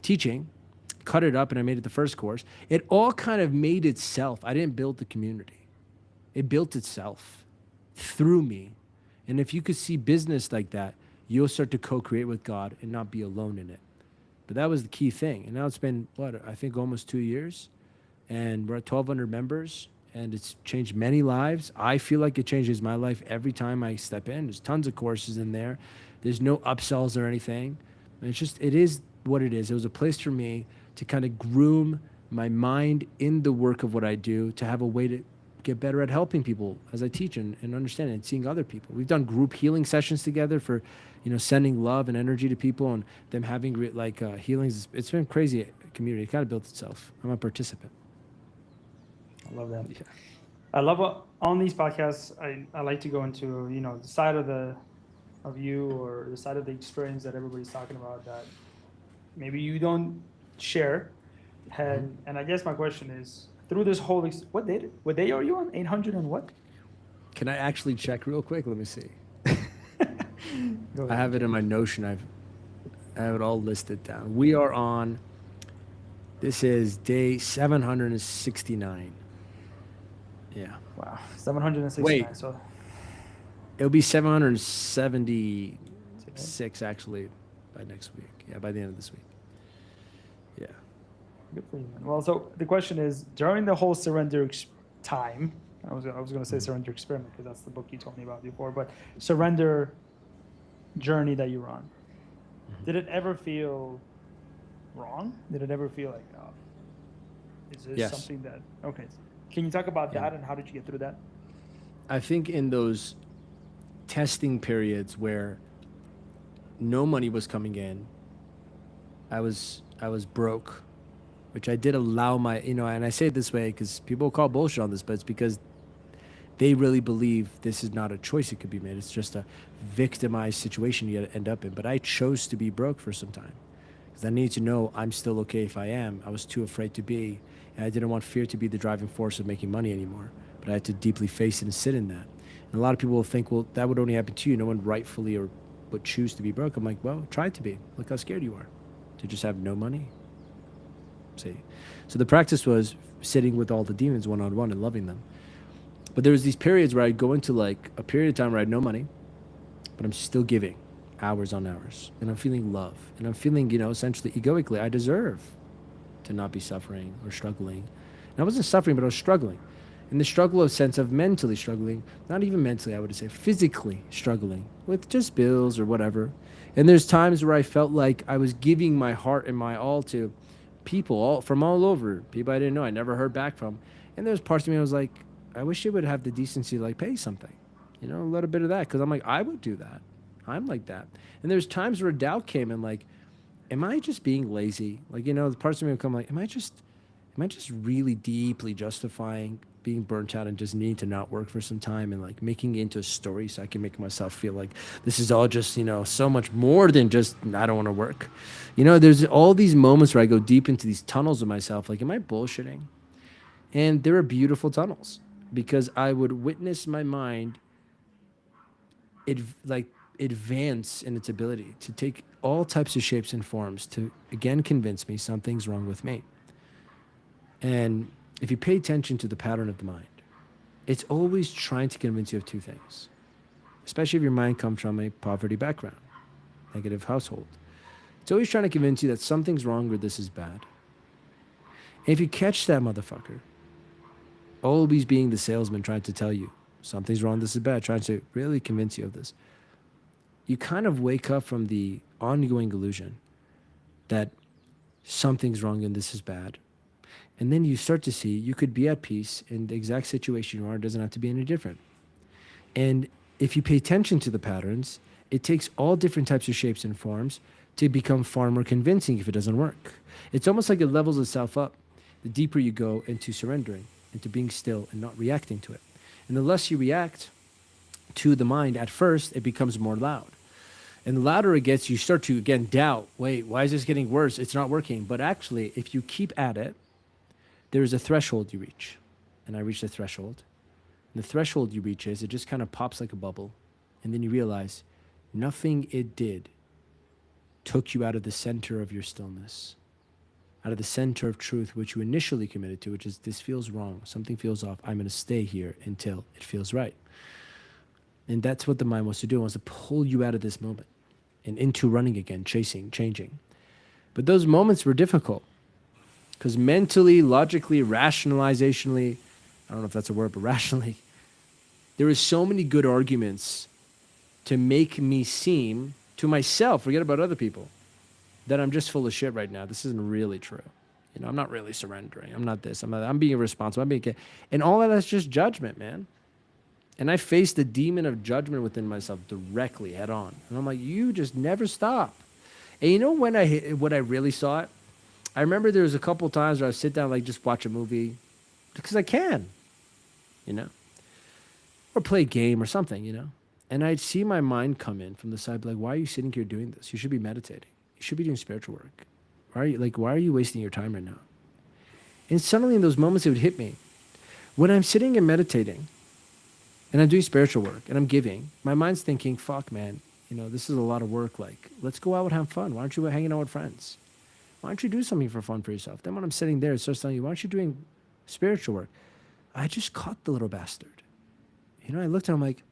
teaching, cut it up, and I made it the first course. It all kind of made itself. I didn't build the community. It built itself through me. And if you could see business like that, you'll start to co-create with God and not be alone in it. But that was the key thing. And now it's been, I think almost 2 years. And we're at 1,200 members. And it's changed many lives. I feel like it changes my life every time I step in. There's tons of courses in there. There's no upsells or anything. And it's just, it is what it is. It was a place for me to kind of groom my mind in the work of what I do, to have a way to get better at helping people as I teach and understand and seeing other people. We've done group healing sessions together for, sending love and energy to people and them having healings. It's been crazy community. It kind of built itself. I'm a participant. I love that. Yeah. I love on these podcasts, I like to go into, the side of you or the side of the experience that everybody's talking about that maybe you don't share. And I guess my question is, through this whole, what day are you on? 800 and what? Can I actually check real quick? Let me see. I have it in my Notion. I have it all listed down. We are on, this is day 769. Yeah. Wow. 769. Wait. So it'll be 776 actually by next week. Yeah, by the end of this week. Yeah. Good for you, man. Well, so the question is, during the whole surrender time, I was going to say surrender experiment because that's the book you told me about before, but surrender journey that you were on, did it ever feel wrong? Did it ever feel like, is this something that, okay. Can you talk about that and how did you get through that? I think in those testing periods where no money was coming in, I was broke, which I did allow my, and I say it this way because people call bullshit on this, but it's because they really believe this is not a choice that could be made. It's just a victimized situation you end up in. But I chose to be broke for some time because I need to know I'm still okay if I am. I was too afraid to be. And I didn't want fear to be the driving force of making money anymore. But I had to deeply face it and sit in that. And a lot of people will think, well, that would only happen to you. No one rightfully or would choose to be broke. I'm like, well, try to be. Look how scared you are to just have no money. See? So the practice was sitting with all the demons one-on-one and loving them. But there was these periods where I'd go into like a period of time where I had no money, but I'm still giving hours on hours. And I'm feeling love. And I'm feeling, essentially egoically, I deserve to not be suffering or struggling. And I wasn't suffering, but I was struggling. And the struggle of sense of mentally struggling, not even mentally, I would say physically struggling with just bills or whatever. And there's times where I felt like I was giving my heart and my all to people from all over, people I didn't know, I never heard back from. And there's parts of me I was like, I wish they would have the decency to pay something, a little bit of that. Cause I'm like, I would do that. I'm like that. And there's times where doubt came and am I just being lazy? The parts of me would come am I just really deeply justifying being burnt out and just needing to not work for some time and making it into a story so I can make myself feel like this is all just, so much more than just, I don't want to work. There's all these moments where I go deep into these tunnels of myself. Am I bullshitting? And there are beautiful tunnels because I would witness my mind, advance in its ability to take all types of shapes and forms to again convince me something's wrong with me. And if you pay attention to the pattern of the mind, it's always trying to convince you of two things, especially if your mind comes from a poverty background, negative household. It's always trying to convince you that something's wrong or this is bad. And if you catch that motherfucker, always being the salesman trying to tell you something's wrong, this is bad, trying to really convince you of this, you kind of wake up from the ongoing illusion that something's wrong and this is bad. And then you start to see you could be at peace in the exact situation you are. It doesn't have to be any different. And if you pay attention to the patterns, it takes all different types of shapes and forms to become far more convincing if it doesn't work. It's almost like it levels itself up the deeper you go into surrendering, into being still and not reacting to it. And the less you react to the mind at first, it becomes more loud. And the louder it gets, you start to, again, doubt, wait, why is this getting worse? It's not working. But actually, if you keep at it, there's a threshold you reach. And I reached a threshold. And the threshold you reach is, it just kind of pops like a bubble. And then you realize nothing it did took you out of the center of your stillness, out of the center of truth, which you initially committed to, which is this feels wrong, something feels off, I'm going to stay here until it feels right. And that's what the mind wants to do. It wants to pull you out of this moment and into running again, chasing, changing. But those moments were difficult because mentally, logically, rationalizationally, I don't know if that's a word, but rationally, there were so many good arguments to make me seem to myself, forget about other people, that I'm just full of shit right now. This isn't really true. You know, I'm not really surrendering. I'm not this. I'm being irresponsible. And all of that's just judgment, man. And I faced the demon of judgment within myself directly, head on. And I'm like, you just never stop. And you know when what I really saw it? I remember there was a couple times where I would sit down, like just watch a movie, because I can, you know, or play a game or something, you know. And I'd see my mind come in from the side, be like, why are you sitting here doing this? You should be meditating. You should be doing spiritual work. Why are you wasting your time right now? And suddenly in those moments, it would hit me. When I'm sitting and meditating, and I'm doing spiritual work, and I'm giving, my mind's thinking, fuck, man, you know, this is a lot of work. Like, let's go out and have fun. Why aren't you hanging out with friends? Why don't you do something for fun for yourself? Then when I'm sitting there, it starts telling you, why aren't you doing spiritual work? I just caught the little bastard. You know, I looked at him like,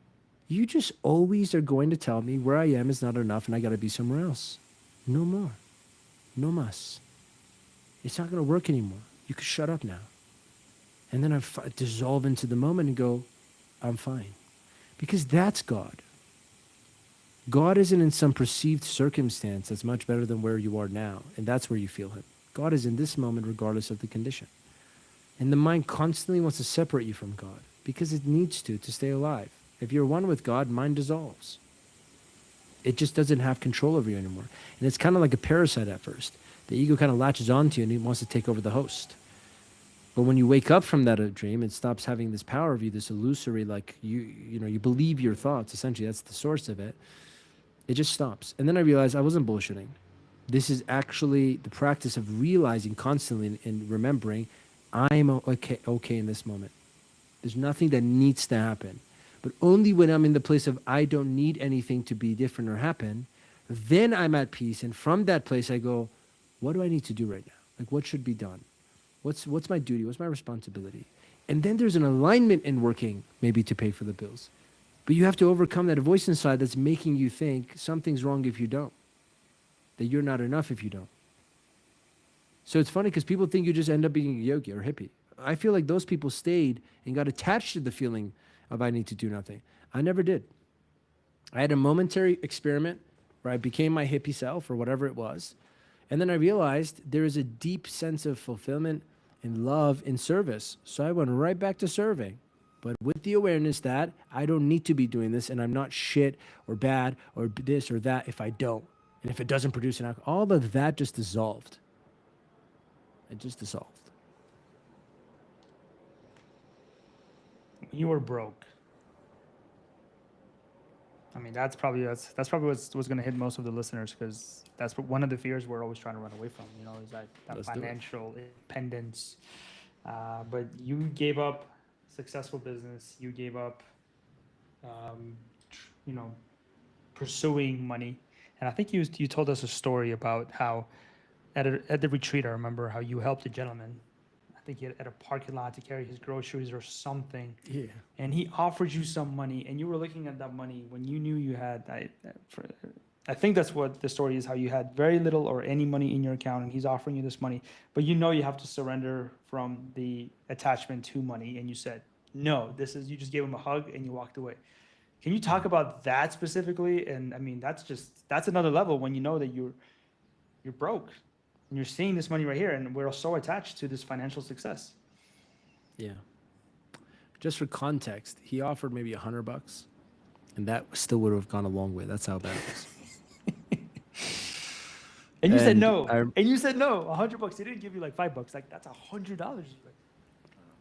you just always are going to tell me where I am is not enough and I got to be somewhere else. No more. No mas. It's not going to work anymore. You can shut up now. And then I dissolve into the moment and go, I'm fine. Because that's God. God isn't in some perceived circumstance that's much better than where you are now. And that's where you feel him. God is in this moment regardless of the condition. And the mind constantly wants to separate you from God because it needs to stay alive. If you're one with God, mind dissolves. It just doesn't have control over you anymore. And it's kind of like a parasite at first. The ego kind of latches onto you and it wants to take over the host. But when you wake up from that dream, it stops having this power of you, this illusory, like you know, you believe your thoughts. Essentially, that's the source of it. It just stops. And then I realized I wasn't bullshitting. This is actually the practice of realizing constantly and remembering I'm okay in this moment. There's nothing that needs to happen. But only when I'm in the place of I don't need anything to be different or happen, then I'm at peace. And from that place, I go, what do I need to do right now? Like, what should be done? What's my duty? What's my responsibility? And then there's an alignment in working, maybe to pay for the bills. But you have to overcome that voice inside that's making you think something's wrong if you don't, that you're not enough if you don't. So it's funny because people think you just end up being a yogi or hippie. I feel like those people stayed and got attached to the feeling of I need to do nothing. I never did. I had a momentary experiment where I became my hippie self or whatever it was. And then I realized there is a deep sense of fulfillment and love in service. So I went right back to serving, but with the awareness that I don't need to be doing this and I'm not shit or bad or this or that if I don't. And if it doesn't produce an outcome, all of that just dissolved. It just dissolved. You were broke. I mean, that's probably what's going to hit most of the listeners because that's one of the fears we're always trying to run away from. You know, is that financial independence. But you gave up successful business. You gave up, pursuing money. And I think you told us a story about how at the retreat, I remember how you helped a gentleman, I think he had, at a parking lot to carry his groceries or something, Yeah. and he offered you some money, and you were looking at that money when you knew you had, I think that's what the story is, how you had very little or any money in your account, and he's offering you this money, but you know you have to surrender from the attachment to money, and you said, no, this is, you just gave him a hug and you walked away. Can you talk about that specifically? And I mean, that's another level when you know that you're broke and you're seeing this money right here, and we're so attached to this financial success. Yeah. Just for context, he offered maybe $100, and that still would have gone a long way. That's how bad it was. And you said And no. I- And you said no. $100. He didn't give you like $5. Like that's $100.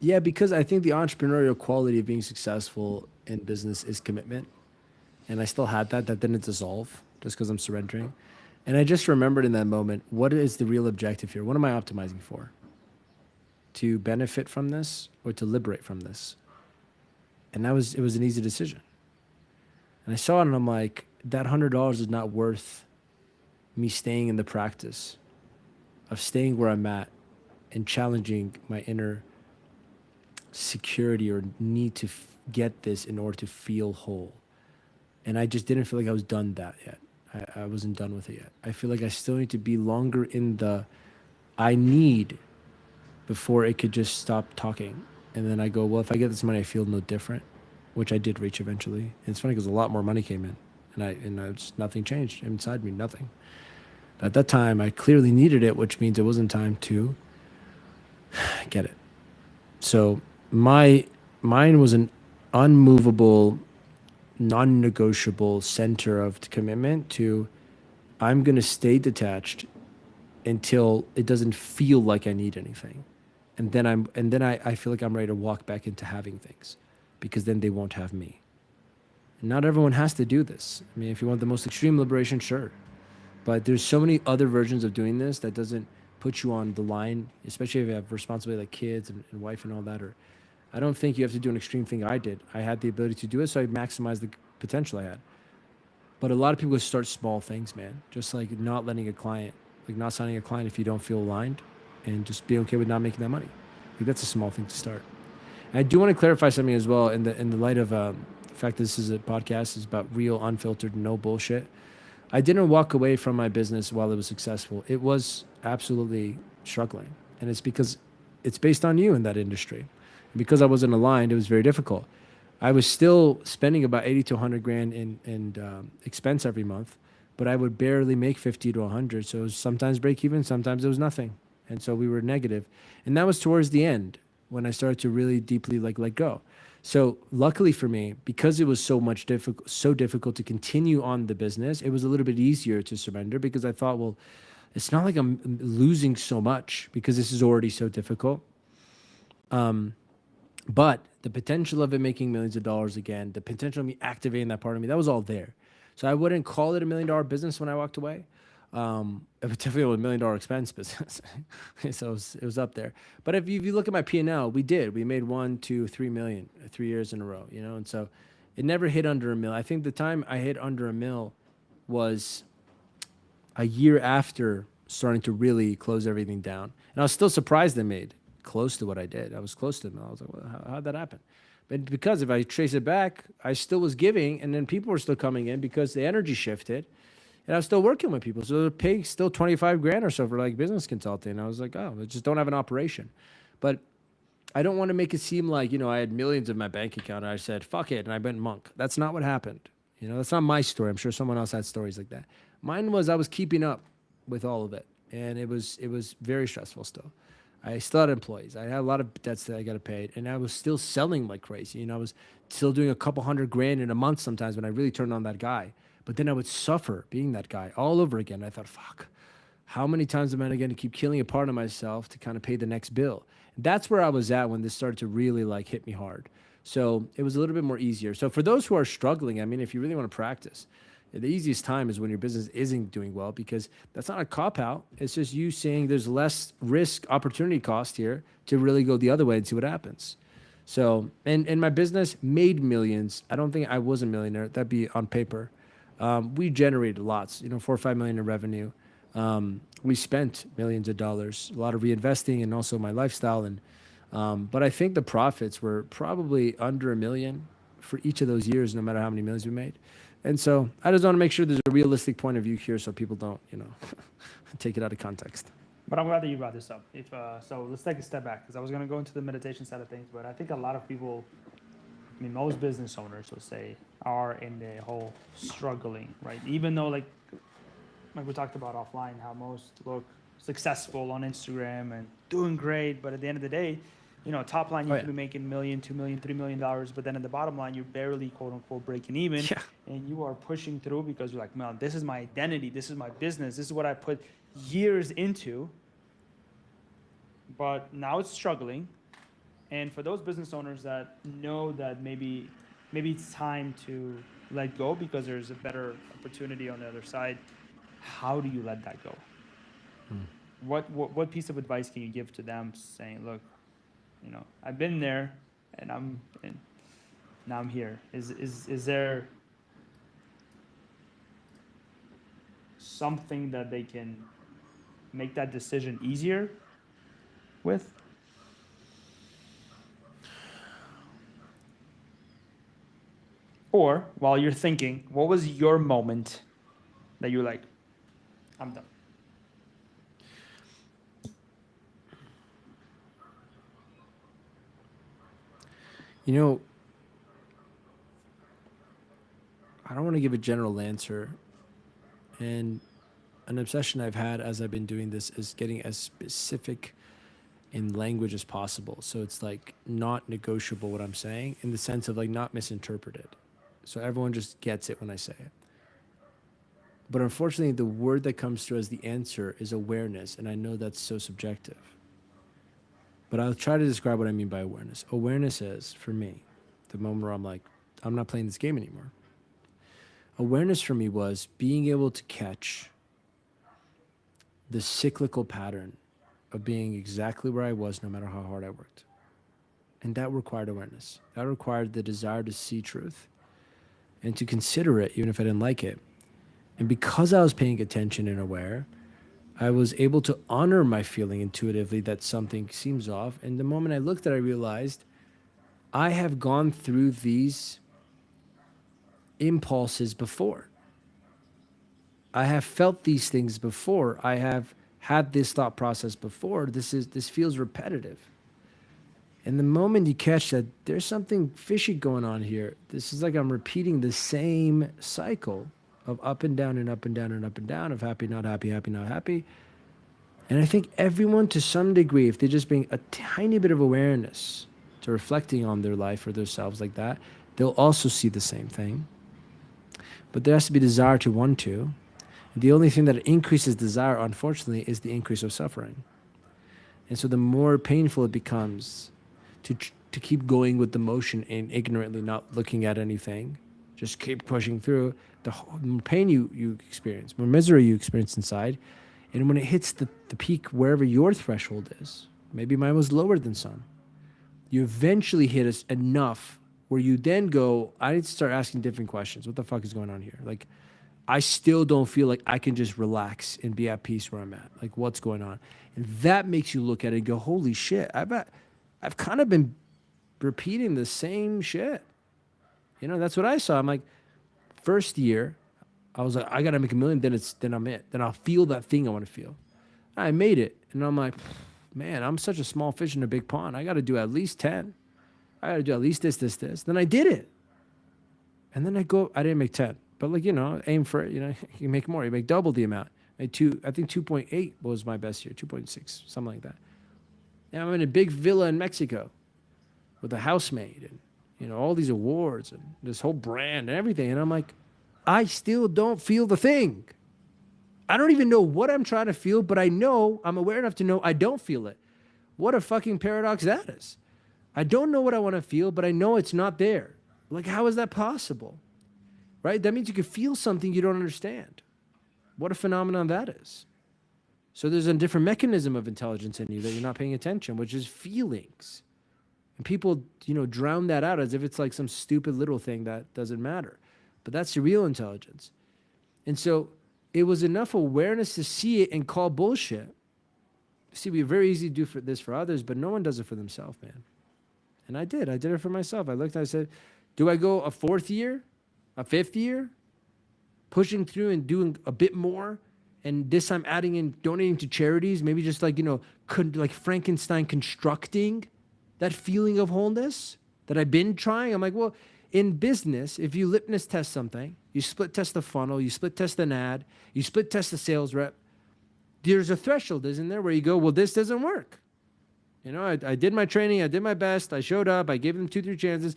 Yeah, because I think the entrepreneurial quality of being successful in business is commitment. And I still had that. That didn't dissolve just because I'm surrendering. And I just remembered in that moment, what is the real objective here? What am I optimizing for? To benefit from this or to liberate from this? And it was an easy decision. And I saw it and I'm like, that $100 is not worth me staying in the practice of staying where I'm at and challenging my inner security or need to get this in order to feel whole. And I just didn't feel like I was done that yet. I wasn't done with it yet. I feel like I still need to be longer in the I need before it could just stop talking. And then I go, well, if I get this money, I feel no different, which I did reach eventually. And it's funny because a lot more money came in, and just nothing changed inside me, nothing. At that time, I clearly needed it, which means it wasn't time to get it. So mine was an unmovable, non-negotiable center of commitment to I'm going to stay detached until it doesn't feel like I need anything. And then I feel like I'm ready to walk back into having things, because then they won't have me. And not everyone has to do this. I mean, if you want the most extreme liberation, sure. But there's so many other versions of doing this that doesn't put you on the line, especially if you have responsibility like kids and wife and all that. Or I don't think you have to do an extreme thing I did. I had the ability to do it, so I maximized the potential I had. But a lot of people start small things, man. Just like not letting a client, like not signing a client if you don't feel aligned, and just be okay with not making that money. Like that's a small thing to start. And I do want to clarify something as well in the light of the fact that this is a podcast is about real, unfiltered, no bullshit. I didn't walk away from my business while it was successful. It was absolutely struggling, and it's because it's based on you in that industry. Because I wasn't aligned, it was very difficult. I was still spending about 80 to 100 grand in expense every month, but I would barely make 50 to 100. So it was sometimes break even, sometimes it was nothing. And so we were negative. And that was towards the end when I started to really deeply let go. So luckily for me, because it was so difficult to continue on the business, it was a little bit easier to surrender, because I thought, well, it's not like I'm losing so much because this is already so difficult. But the potential of it making millions of dollars again, the potential of me activating that part of me, that was all there. So I wouldn't call it $1 million business when I walked away. It was definitely a $1 million expense business. So it was up there. But if you look at my P&L, we made 1, 2, 3 million 3 years in a row, you know? And so it never hit under $1 million. I think the time I hit under $1 million was a year after starting to really close everything down. And I was still surprised I made close to what I did. I was close to them. I was like, well, how'd that happen? But because if I trace it back, I still was giving, and then people were still coming in because the energy shifted, and I was still working with people. So they're paying still 25 grand or so for like business consulting. And I was like, oh, I just don't have an operation. But I don't want to make it seem like, I had millions in my bank account and I said, fuck it, and I went monk. That's not what happened. That's not my story. I'm sure someone else had stories like that. Mine was I was keeping up with all of it, and it was very stressful still. I still had employees. I had a lot of debts that I got to pay, and I was still selling like crazy. I was still doing a couple $100 grand in a month sometimes when I really turned on that guy. But then I would suffer being that guy all over again. I thought, fuck, how many times am I going to keep killing a part of myself to kind of pay the next bill? And that's where I was at when this started to really hit me hard. So it was a little bit more easier. So for those who are struggling, I mean, if you really want to practice, the easiest time is when your business isn't doing well, because that's not a cop-out. It's just you saying there's less risk opportunity cost here to really go the other way and see what happens. So, and my business made millions. I don't think I was a millionaire. That'd be on paper. We generated lots, 4 or 5 million in revenue. We spent millions of dollars, a lot of reinvesting, and also my lifestyle. But I think the profits were probably under 1 million for each of those years, no matter how many millions we made. And so I just want to make sure there's a realistic point of view here, so people don't, take it out of context. But I'm glad that you brought this up. So let's take a step back, because I was going to go into the meditation side of things, but I think a lot of people, most business owners, let's say, are in the whole struggling, right? Even though, like we talked about offline, how most look successful on Instagram and doing great, but at the end of the day, top line you could be making $1 million, $2 million, $3 million, but then at the bottom line you're barely quote unquote breaking even, and you are pushing through because you're like, man, this is my identity, this is my business, this is what I put years into, but now it's struggling. And for those business owners that know that maybe it's time to let go because there's a better opportunity on the other side, how do you let that go? What piece of advice can you give to them, saying, look, I've been there, and now I'm here. Is there something that they can make that decision easier with? Or while you're thinking, what was your moment that you're like, I'm done? I don't want to give a general answer. And an obsession I've had as I've been doing this is getting as specific in language as possible. So it's like not negotiable what I'm saying, in the sense of like not misinterpreted. So everyone just gets it when I say it. But unfortunately, the word that comes through as the answer is awareness. And I know that's so subjective. But I'll try to describe what I mean by awareness. Awareness is, for me, the moment where I'm like, I'm not playing this game anymore. Awareness for me was being able to catch the cyclical pattern of being exactly where I was no matter how hard I worked. And that required awareness. That required the desire to see truth and to consider it, even if I didn't like it. And because I was paying attention and aware, I was able to honor my feeling intuitively that something seems off. And the moment I looked at it, I realized I have gone through these impulses before. I have felt these things before. I have had this thought process before. This feels repetitive. And the moment you catch that there's something fishy going on here, this is like I'm repeating the same cycle of up and down and up and down and up and down, of happy, not happy, happy, not happy. And I think everyone, to some degree, if they just bring a tiny bit of awareness to reflecting on their life or themselves like that, they'll also see the same thing. But there has to be desire to want to. The only thing that increases desire, unfortunately, is the increase of suffering. And so the more painful it becomes to keep going with the motion and ignorantly not looking at anything, just keep pushing through, the more pain you experience, more misery you experience inside. And when it hits the peak, wherever your threshold is, maybe mine was lower than some, you eventually hit enough where you then go, I need to start asking different questions. What the fuck is going on here? Like, I still don't feel like I can just relax and be at peace where I'm at. Like, what's going on? And that makes you look at it and go, holy shit, I've kind of been repeating the same shit. That's what I saw. I'm like, first year, I was like, I got to make $1 million, then I'm it. Then I'll feel that thing I want to feel. I made it. And I'm like, man, I'm such a small fish in a big pond. I got to do at least 10. I got to do at least this. Then I did it. And then I didn't make 10. But aim for it. You make more. You make double the amount. I think 2.8 was my best year, 2.6, something like that. And I'm in a big villa in Mexico with a housemaid and, all these awards and this whole brand and everything. And I'm like, I still don't feel the thing. I don't even know what I'm trying to feel, but I'm aware enough to know I don't feel it. What a fucking paradox that is. I don't know what I want to feel, but I know it's not there. Like, how is that possible? Right? That means you can feel something you don't understand. What a phenomenon that is. So there's a different mechanism of intelligence in you that you're not paying attention, which is feelings. And people, drown that out as if it's like some stupid little thing that doesn't matter. But that's the real intelligence. And so it was enough awareness to see it and call bullshit. See, we very easy to do this for others, but no one does it for themselves, man. And I did. I did it for myself. I looked and I said, do I go a 4th year, a 5th year, pushing through and doing a bit more? And this time adding in donating to charities, maybe just like, like Frankenstein constructing that feeling of wholeness that I've been trying. I'm like, well, in business, if you litmus test something, you split test the funnel, you split test an ad, you split test the sales rep, there's a threshold, isn't there, where you go, well, this doesn't work. I did my training, I did my best, I showed up, I gave them 2-3 chances.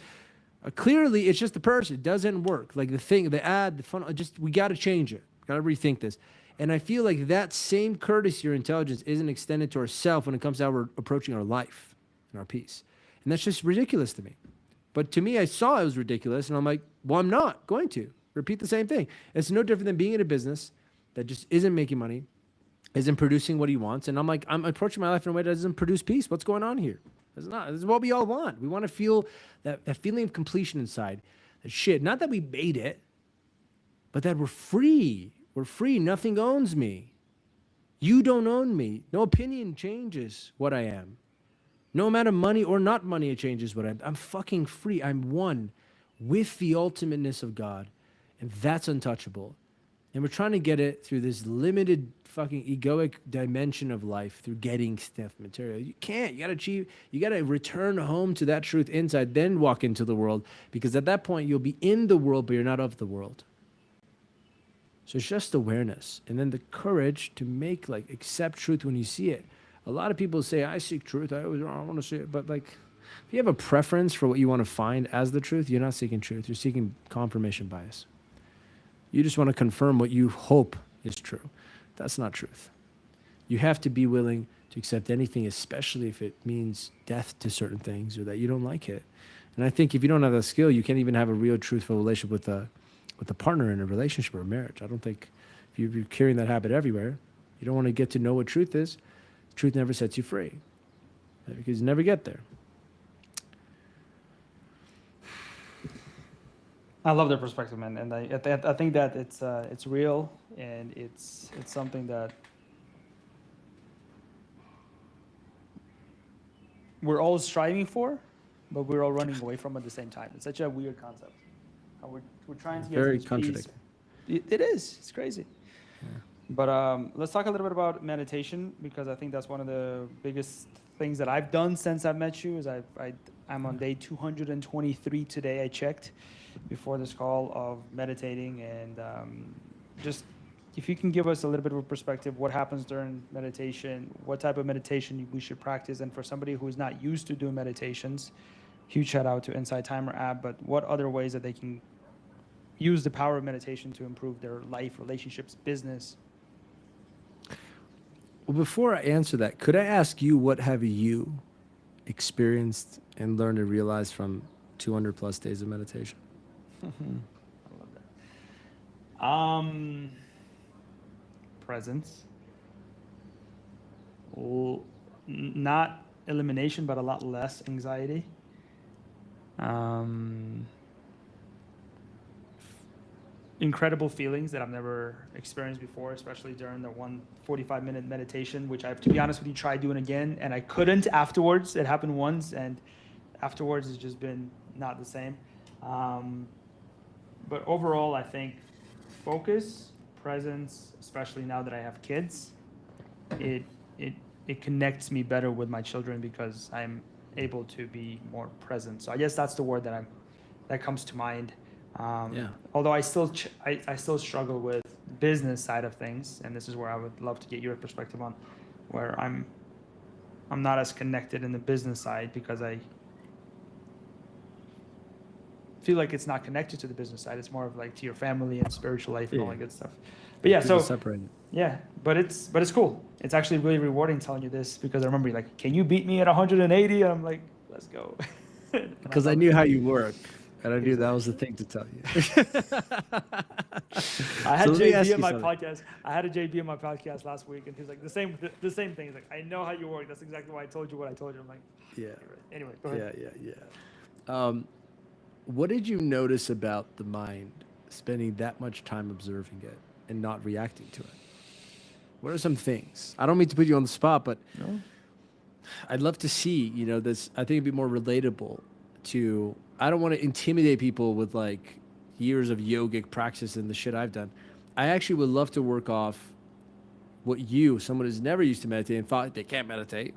Clearly, it's just the person. It doesn't work. Like the ad, the funnel, we got to change it. Got to rethink this. And I feel like that same courtesy or intelligence isn't extended to ourselves when it comes to how we're approaching our life and our peace. And that's just ridiculous to me. But to me, I saw it was ridiculous, and I'm like, well, I'm not going to repeat the same thing. It's no different than being in a business that just isn't making money, isn't producing what he wants. And I'm like, I'm approaching my life in a way that doesn't produce peace. What's going on here? It's not. This is what we all want. We want to feel that feeling of completion inside. That shit, not that we made it, but that we're free. We're free. Nothing owns me. You don't own me. No opinion changes what I am. No amount of money or not money, it changes what I am. I'm fucking free. I'm one with the ultimateness of God. And that's untouchable. And we're trying to get it through this limited fucking egoic dimension of life through getting stuff material. You can't. You got to achieve. You got to return home to that truth inside, then walk into the world. Because at that point, you'll be in the world, but you're not of the world. So it's just awareness. And then the courage to accept truth when you see it. A lot of people say, I seek truth. I want to see it. But if you have a preference for what you want to find as the truth, you're not seeking truth. You're seeking confirmation bias. You just want to confirm what you hope is true. That's not truth. You have to be willing to accept anything, especially if it means death to certain things or that you don't like it. And I think if you don't have that skill, you can't even have a real truthful relationship with a partner in a relationship or a marriage. I don't think if you're carrying that habit everywhere, you don't want to get to know what truth is. Truth never sets you free because you never get there. I love their perspective, man, and I think that it's real, and it's something that we're all striving for, but we're all running away from at the same time. It's such a weird concept. How we're trying to get very to contradictory. It is. It's crazy. Yeah. But let's talk a little bit about meditation, because I think that's one of the biggest things that I've done since I've met you. Is I'm on day 223 today. I checked before this call of meditating, and just if you can give us a little bit of a perspective, what happens during meditation, what type of meditation we should practice, and for somebody who's not used to doing meditations, huge shout out to Insight Timer app, but what other ways that they can use the power of meditation to improve their life, relationships, business? Well, before I answer that, could I ask you, what have you experienced and learned to realize from 200 plus days of meditation? I love that. Presence. Not elimination, but a lot less anxiety. Incredible feelings that I've never experienced before, especially during the 45-minute meditation, which I have to be honest with you, tried doing again, and I couldn't afterwards. It happened once, and afterwards it's just been not the same. But overall, I think focus, presence, especially now that I have kids, it connects me better with my children because I'm able to be more present. So I guess that's the word that comes to mind. Yeah. Although I still struggle with business side of things, and this is where I would love to get your perspective on, where I'm not as connected in the business side because I feel like it's not connected to the business side. It's more of like to your family and spiritual life and all that good stuff. But yeah, so separated. Yeah, but it's cool. It's actually really rewarding telling you this, because I remember you're like, can you beat me at 180? And I'm like, let's go. Because I knew how you work. And I knew that was the thing to tell you. I had JB on my podcast. I had a JB on my podcast last week, and he's like the same thing. He's like, I know how you work. That's exactly why I told you what I told you. I'm like, yeah. Anyway, go ahead. Yeah. What did you notice about the mind spending that much time observing it? and not reacting to it? What are some things? I don't mean to put you on the spot, but No? I'd love to see, this. I think it'd be more relatable to, I don't want to intimidate people with like years of yogic practice and the shit I've done. I actually would love to work off what you, someone who's never used to meditate and thought they can't meditate,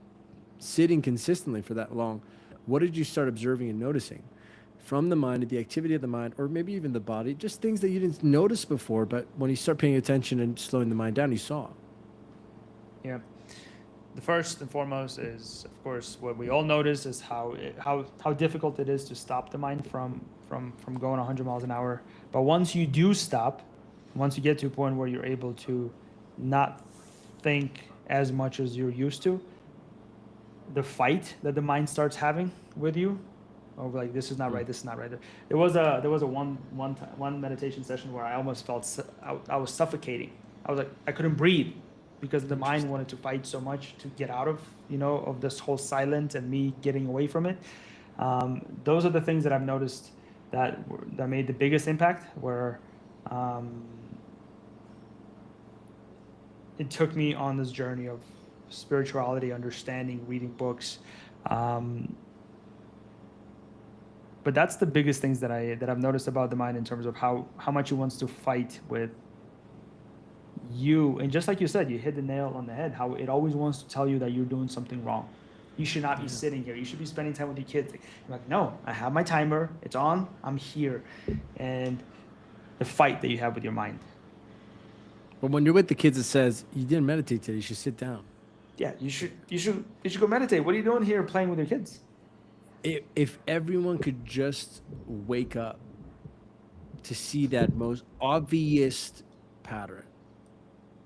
sitting consistently for that long. What did you start observing and noticing from the mind, the activity of the mind, or maybe even the body, just things that you didn't notice before, but when you start paying attention and slowing the mind down, you saw? Yeah. The first and foremost is, of course, what we all notice is how difficult it is to stop the mind from going 100 miles an hour. But once you do stop, once you get to a point where you're able to not think as much as you're used to, the fight that the mind starts having with you, of like, this is not right, this is not right. There was a one meditation session where I almost felt I was suffocating. I was like, I couldn't breathe because the mind wanted to fight so much to get out of of this whole silence and me getting away from it. Those are the things that I've noticed that made the biggest impact. Where it took me on this journey of spirituality, understanding, reading books. But that's the biggest things that I've noticed about the mind in terms of how much it wants to fight with you. And just like you said, you hit the nail on the head, how it always wants to tell you that you're doing something wrong. You should not be sitting here. You should be spending time with your kids. I'm like, no, I have my timer. It's on. I'm here. And the fight that you have with your mind. But when you're with the kids, it says, you didn't meditate today, you should sit down. Yeah, you should go meditate. What are you doing here playing with your kids? If everyone could just wake up to see that most obvious pattern,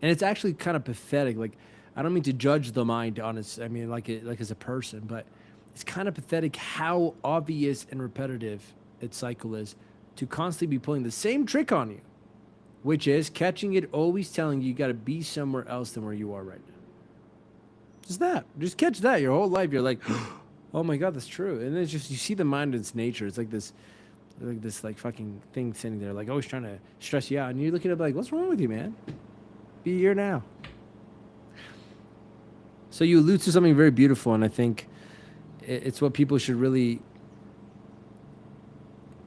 and it's actually kind of pathetic. Like, I don't mean to judge the mind on its, I mean, like as a person, but it's kind of pathetic how obvious and repetitive its cycle is to constantly be pulling the same trick on you, which is catching it, always telling you got to be somewhere else than where you are right now. Just catch that your whole life. You're like, oh my God, that's true. And then it's just, you see the mind in its nature. It's like this fucking thing sitting there, like always trying to stress you out. And you're looking up like, what's wrong with you, man? Be here now. So you allude to something very beautiful. And I think it's what people should really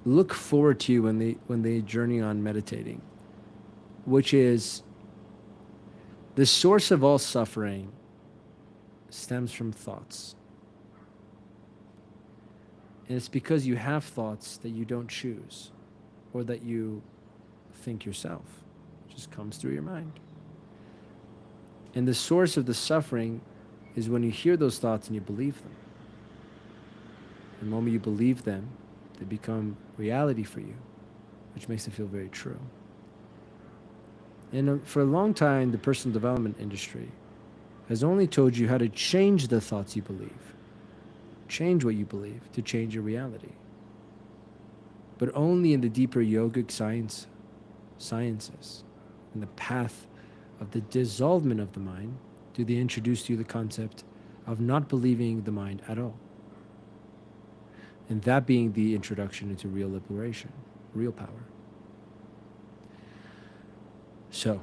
look forward to when they journey on meditating, which is the source of all suffering stems from thoughts. And it's because you have thoughts that you don't choose or that you think yourself. It just comes through your mind. And the source of the suffering is when you hear those thoughts and you believe them. And the moment you believe them, they become reality for you, which makes it feel very true. And for a long time, the personal development industry has only told you how to change the thoughts you believe. Change what you believe to change your reality. But only in the deeper yogic sciences, in the path of the dissolvement of the mind, do they introduce to you the concept of not believing the mind at all. And that being the introduction into real liberation, real power. So,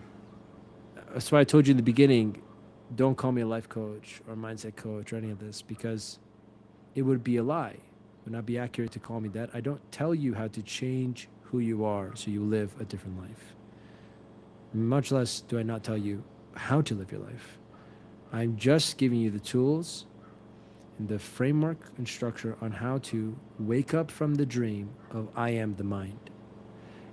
that's why I told you in the beginning, don't call me a life coach or mindset coach or any of this, because it would be a lie. It would not be accurate to call me that. I don't tell you how to change who you are so you live a different life. Much less do I not tell you how to live your life. I'm just giving you the tools and the framework and structure on how to wake up from the dream of I am the mind,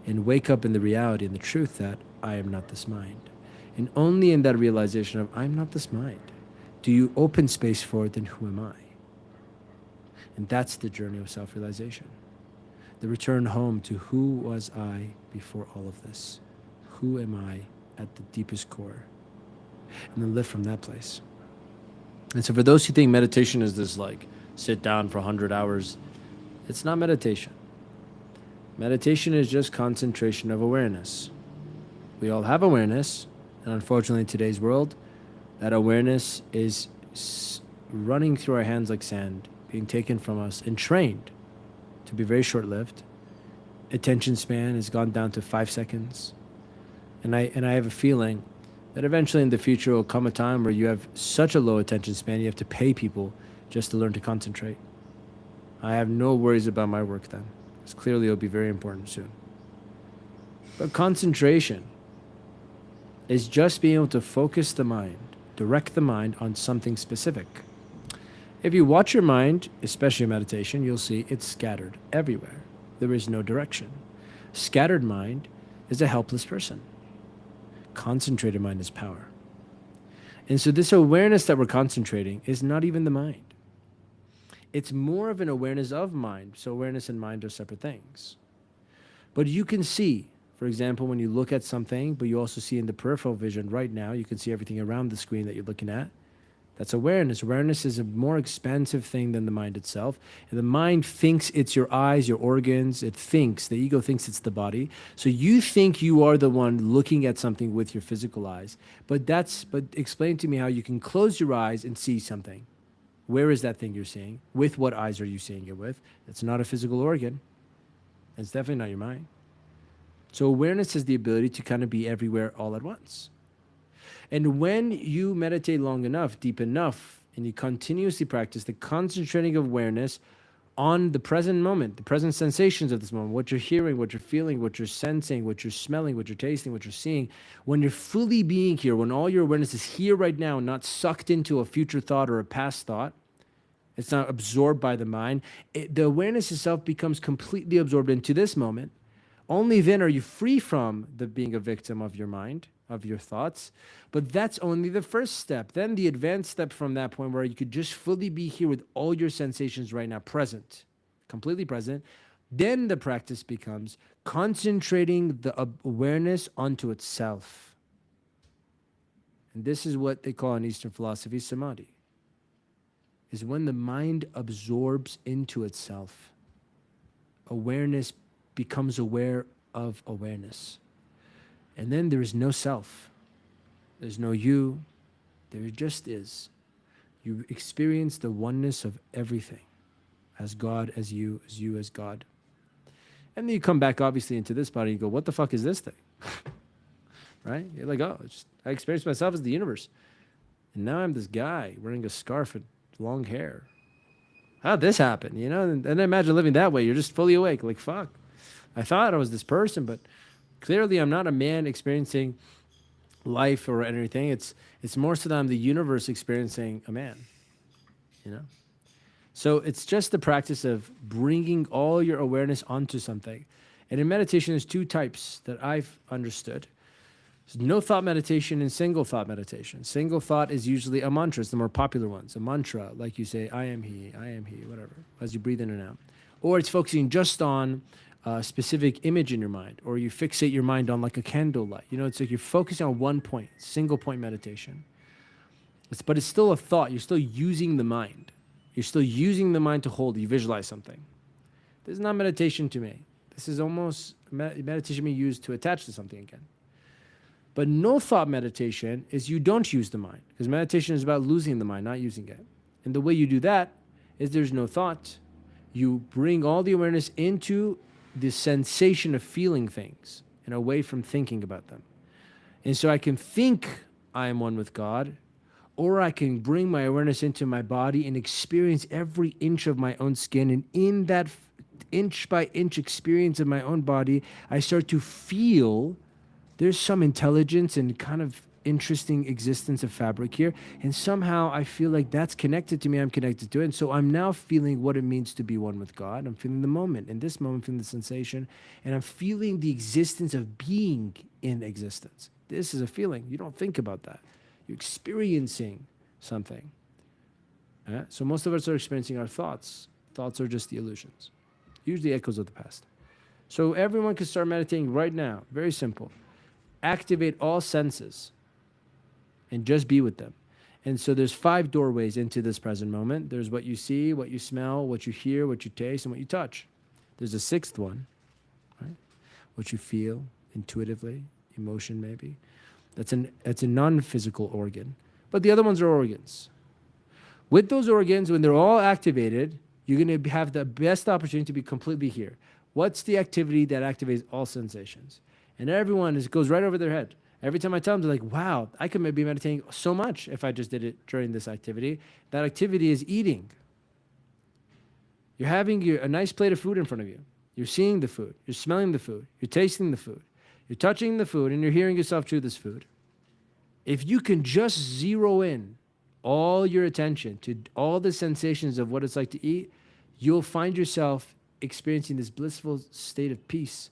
and wake up in the reality and the truth that I am not this mind. And only in that realization of I'm not this mind do you open space for it, then who am I? And that's the journey of self-realization. The return home to who was I before all of this? Who am I at the deepest core? And then live from that place. And so for those who think meditation is this like sit down for 100 hours, it's not meditation. Meditation is just concentration of awareness. We all have awareness, and unfortunately in today's world, that awareness is running through our hands like sand, being taken from us and trained to be very short-lived. Attention span has gone down to 5 seconds. And I have a feeling that eventually in the future will come a time where you have such a low attention span, you have to pay people just to learn to concentrate. I have no worries about my work then, because clearly it'll be very important soon. But concentration is just being able to focus the mind, direct the mind on something specific. If you watch your mind, especially in meditation, you'll see it's scattered everywhere. There is no direction. Scattered mind is a helpless person. Concentrated mind is power. And so this awareness that we're concentrating is not even the mind. It's more of an awareness of mind. So awareness and mind are separate things. But you can see, for example, when you look at something, but you also see in the peripheral vision right now, you can see everything around the screen that you're looking at. That's awareness. Awareness is a more expansive thing than the mind itself. And the mind thinks it's your eyes, your organs. It thinks, the ego thinks it's the body. So you think you are the one looking at something with your physical eyes. But explain to me how you can close your eyes and see something. Where is that thing you're seeing? With what eyes are you seeing it with? It's not a physical organ. It's definitely not your mind. So awareness is the ability to kind of be everywhere all at once. And when you meditate long enough, deep enough, and you continuously practice the concentrating of awareness on the present moment, the present sensations of this moment, what you're hearing, what you're feeling, what you're sensing, what you're smelling, what you're tasting, what you're seeing, when you're fully being here, when all your awareness is here right now, not sucked into a future thought or a past thought, it's not absorbed by the mind, the awareness itself becomes completely absorbed into this moment. Only then are you free from the being a victim of your mind, of your thoughts. But that's only the first step. Then the advanced step from that point where you could just fully be here with all your sensations right now, present, completely present. Then the practice becomes concentrating the awareness onto itself. And this is what they call in Eastern philosophy samadhi, is when the mind absorbs into itself. Awareness becomes aware of awareness. And then there is no self. There's no you. There just is. You experience the oneness of everything, as God, as you as God. And then you come back, obviously, into this body and you go, what the fuck is this thing? Right? You're like, oh, I experienced myself as the universe. And now I'm this guy wearing a scarf and long hair. How'd this happen? You know, and imagine living that way. You're just fully awake. Like, fuck. I thought I was this person, but clearly I'm not a man experiencing life or anything. It's more so that I'm the universe experiencing a man, you know? So it's just the practice of bringing all your awareness onto something. And in meditation, there's two types that I've understood. There's no thought meditation and single thought meditation. Single thought is usually a mantra. It's the more popular ones. A mantra, like you say, I am he, whatever, as you breathe in and out. Or it's focusing just on a specific image in your mind, or you fixate your mind on like a candle light. You know, it's like you're focusing on one point, single point meditation. But it's still a thought. You're still using the mind. You're still using the mind to hold. You visualize something. This is not meditation to me. This is almost meditation being used to attach to something again. But no thought meditation is you don't use the mind, because meditation is about losing the mind, not using it. And the way you do that is there's no thought. You bring all the awareness into the sensation of feeling things and away from thinking about them. And so I can think I am one with God, or I can bring my awareness into my body and experience every inch of my own skin. And in that inch by inch experience of my own body, I start to feel there's some intelligence and kind of interesting existence of fabric here. And somehow I feel like that's connected to me. I'm connected to it. And so I'm now feeling what it means to be one with God. I'm feeling the moment. In this moment, I'm feeling the sensation. And I'm feeling the existence of being in existence. This is a feeling. You don't think about that. You're experiencing something. So most of us are experiencing our thoughts. Thoughts are just the illusions, usually echoes of the past. So everyone can start meditating right now. Very simple. Activate all senses and just be with them. And so there's 5 doorways into this present moment. There's what you see, what you smell, what you hear, what you taste, and what you touch. There's a 6th one, right? What you feel intuitively, emotion maybe. That's a non-physical organ. But the other ones are organs. With those organs, when they're all activated, you're going to have the best opportunity to be completely here. What's the activity that activates all sensations? And everyone goes right over their head. Every time I tell them, they're like, wow, I could be meditating so much if I just did it during this activity. That activity is eating. You're having a nice plate of food in front of you. You're seeing the food. You're smelling the food. You're tasting the food. You're touching the food, and you're hearing yourself chew this food. If you can just zero in all your attention to all the sensations of what it's like to eat, you'll find yourself experiencing this blissful state of peace,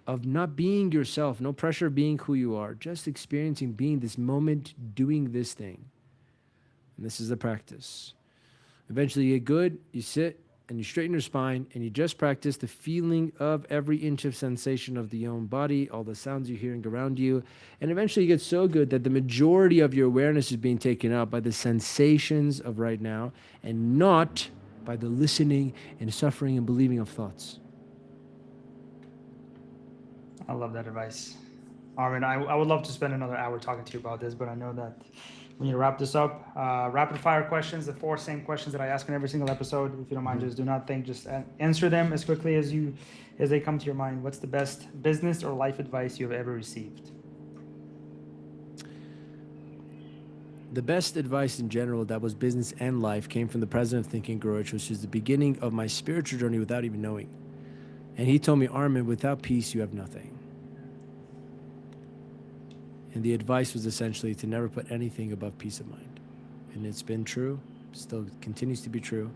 of not being yourself, no pressure of being who you are, just experiencing being this moment, doing this thing. And this is the practice. Eventually you get good, you sit, and you straighten your spine, and you just practice the feeling of every inch of sensation of the own body, all the sounds you're hearing around you. And eventually you get so good that the majority of your awareness is being taken up by the sensations of right now, and not by the listening and suffering and believing of thoughts. I love that advice. Armin, I would love to spend another hour talking to you about this, but I know that we need to wrap this up. Rapid fire questions, the 4 same questions that I ask in every single episode. If you don't mind, just do not think, just answer them as quickly as they come to your mind. What's the best business or life advice you have ever received? The best advice in general that was business and life came from the president of Think and Grow Rich, which is the beginning of my spiritual journey without even knowing. And he told me, Armin, without peace, you have nothing. And the advice was essentially to never put anything above peace of mind. And it's been true, still continues to be true.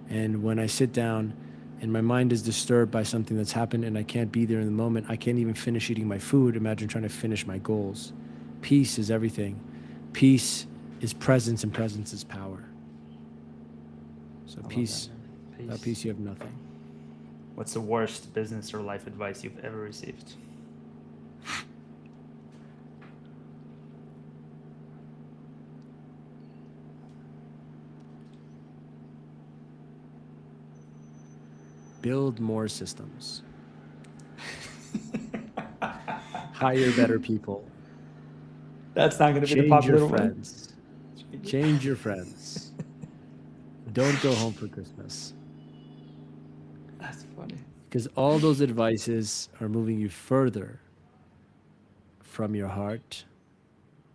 And when I sit down and my mind is disturbed by something that's happened and I can't be there in the moment, I can't even finish eating my food. Imagine trying to finish my goals. Peace is everything. Peace is presence, and presence is power. So peace, without peace, you have nothing. What's the worst business or life advice you've ever received? Build more systems. Hire better people. That's not going to be the Change popular your one. friends. Change your friends. Don't go home for Christmas. That's funny. Because all those advices are moving you further from your heart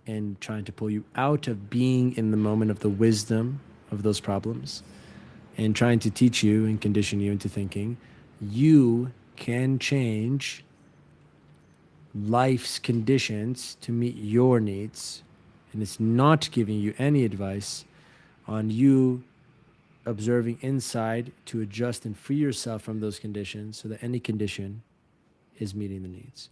and trying to pull you out of being in the moment of the wisdom of those problems, and trying to teach you and condition you into thinking you can change life's conditions to meet your needs. And it's not giving you any advice on you observing inside to adjust and free yourself from those conditions so that any condition is meeting the needs.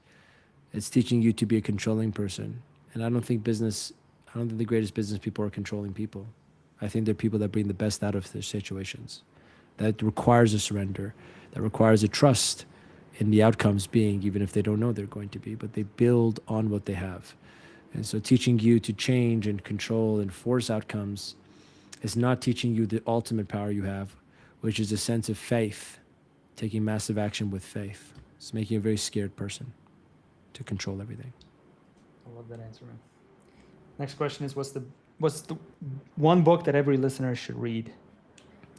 It's teaching you to be a controlling person. And I don't think the greatest business people are controlling people. I think they're people that bring the best out of their situations. That requires a surrender, that requires a trust in the outcomes being, even if they don't know they're going to be, but they build on what they have. And so teaching you to change and control and force outcomes is not teaching you the ultimate power you have, which is a sense of faith, taking massive action with faith. It's making a very scared person to control everything. I love that answer, man. Next question is, what's the one book that every listener should read?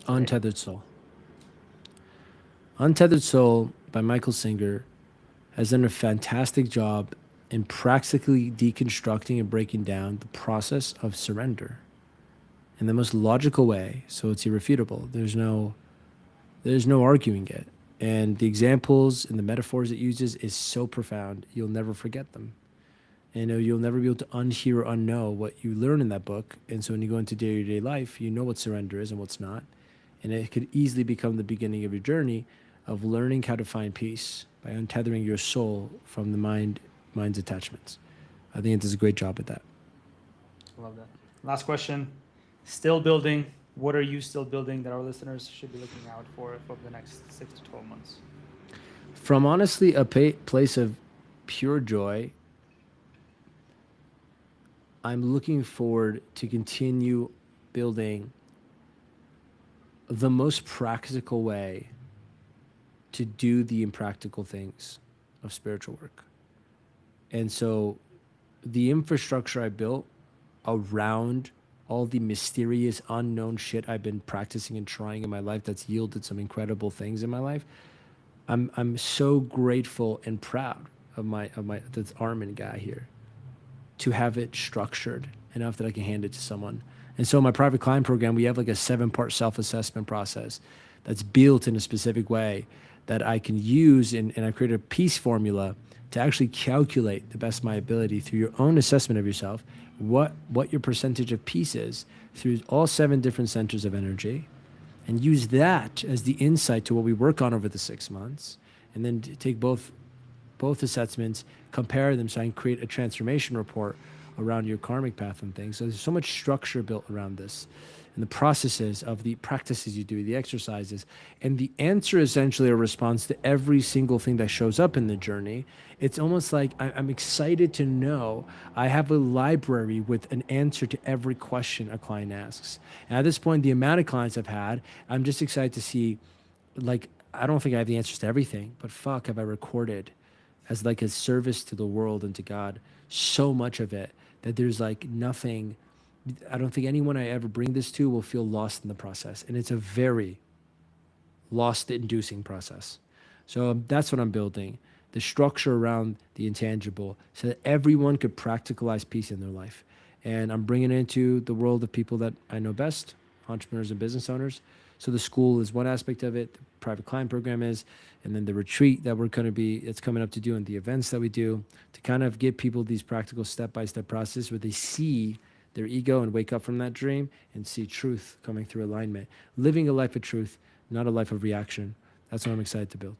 Untethered Soul. Untethered Soul by Michael Singer has done a fantastic job in practically deconstructing and breaking down the process of surrender in the most logical way, so it's irrefutable. There's no arguing it. And the examples and the metaphors it uses is so profound, you'll never forget them. And you'll never be able to unhear or unknow what you learn in that book. And so when you go into day-to-day life, you know what surrender is and what's not. And it could easily become the beginning of your journey of learning how to find peace by untethering your soul from the mind's attachments. I think it does a great job at that. I love that. Last question. Still building. What are you still building that our listeners should be looking out for the next 6 to 12 months? From honestly a place of pure joy, I'm looking forward to continue building the most practical way to do the impractical things of spiritual work. And so the infrastructure I built around all the mysterious, unknown shit I've been practicing and trying in my life that's yielded some incredible things in my life, I'm so grateful and proud that's Armin guy here, to have it structured enough that I can hand it to someone. And so in my private client program, we have like a 7-part self-assessment process that's built in a specific way that I can use, and I create a peace formula to actually calculate the best of my ability through your own assessment of yourself, what your percentage of peace is through all 7 different centers of energy, and use that as the insight to what we work on over the 6 months, and then take both assessments, compare them, so I can create a transformation report around your karmic path and things. So there's so much structure built around this, and the processes of the practices you do, the exercises, and the answer essentially a response to every single thing that shows up in the journey. It's almost like I'm excited to know I have a library with an answer to every question a client asks. And at this point, the amount of clients I've had, I'm just excited to see, like, I don't think I have the answers to everything, but fuck, have I recorded as like a service to the world and to God so much of it that there's like nothing. I don't think anyone I ever bring this to will feel lost in the process. And it's a very lost-inducing process. So that's what I'm building, the structure around the intangible, so that everyone could practicalize peace in their life. And I'm bringing it into the world of people that I know best, entrepreneurs and business owners. So the school is one aspect of it, the private client program is, and then the retreat that it's coming up to do, and the events that we do, to kind of give people these practical step-by-step process where they see their ego and wake up from that dream and see truth coming through alignment. Living a life of truth, not a life of reaction. That's what I'm excited to build.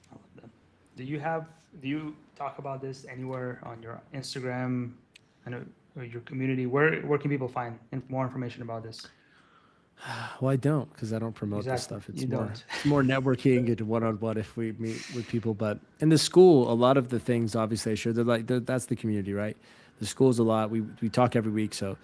I love that. Do you talk about this anywhere on your Instagram, or your community? Where can people find more information about this? Well, I don't, because I don't promote this stuff. It's more networking and one-on-one if we meet with people. But in the school, a lot of the things, obviously, I share, that's the community, right? The school's a lot. We talk every week, so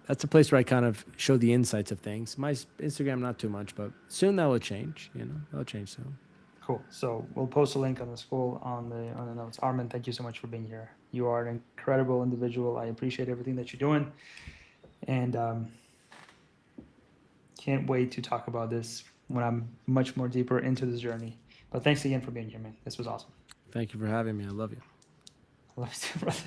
that's a place where I kind of show the insights of things. My Instagram, not too much, but soon that will change. That'll change soon. Cool. So we'll post a link on the school on the notes. Armin, thank you so much for being here. You are an incredible individual. I appreciate everything that you're doing, and can't wait to talk about this when I'm much more deeper into this journey. But thanks again for being here, man. This was awesome. Thank you for having me. I love you. I love you too, brother.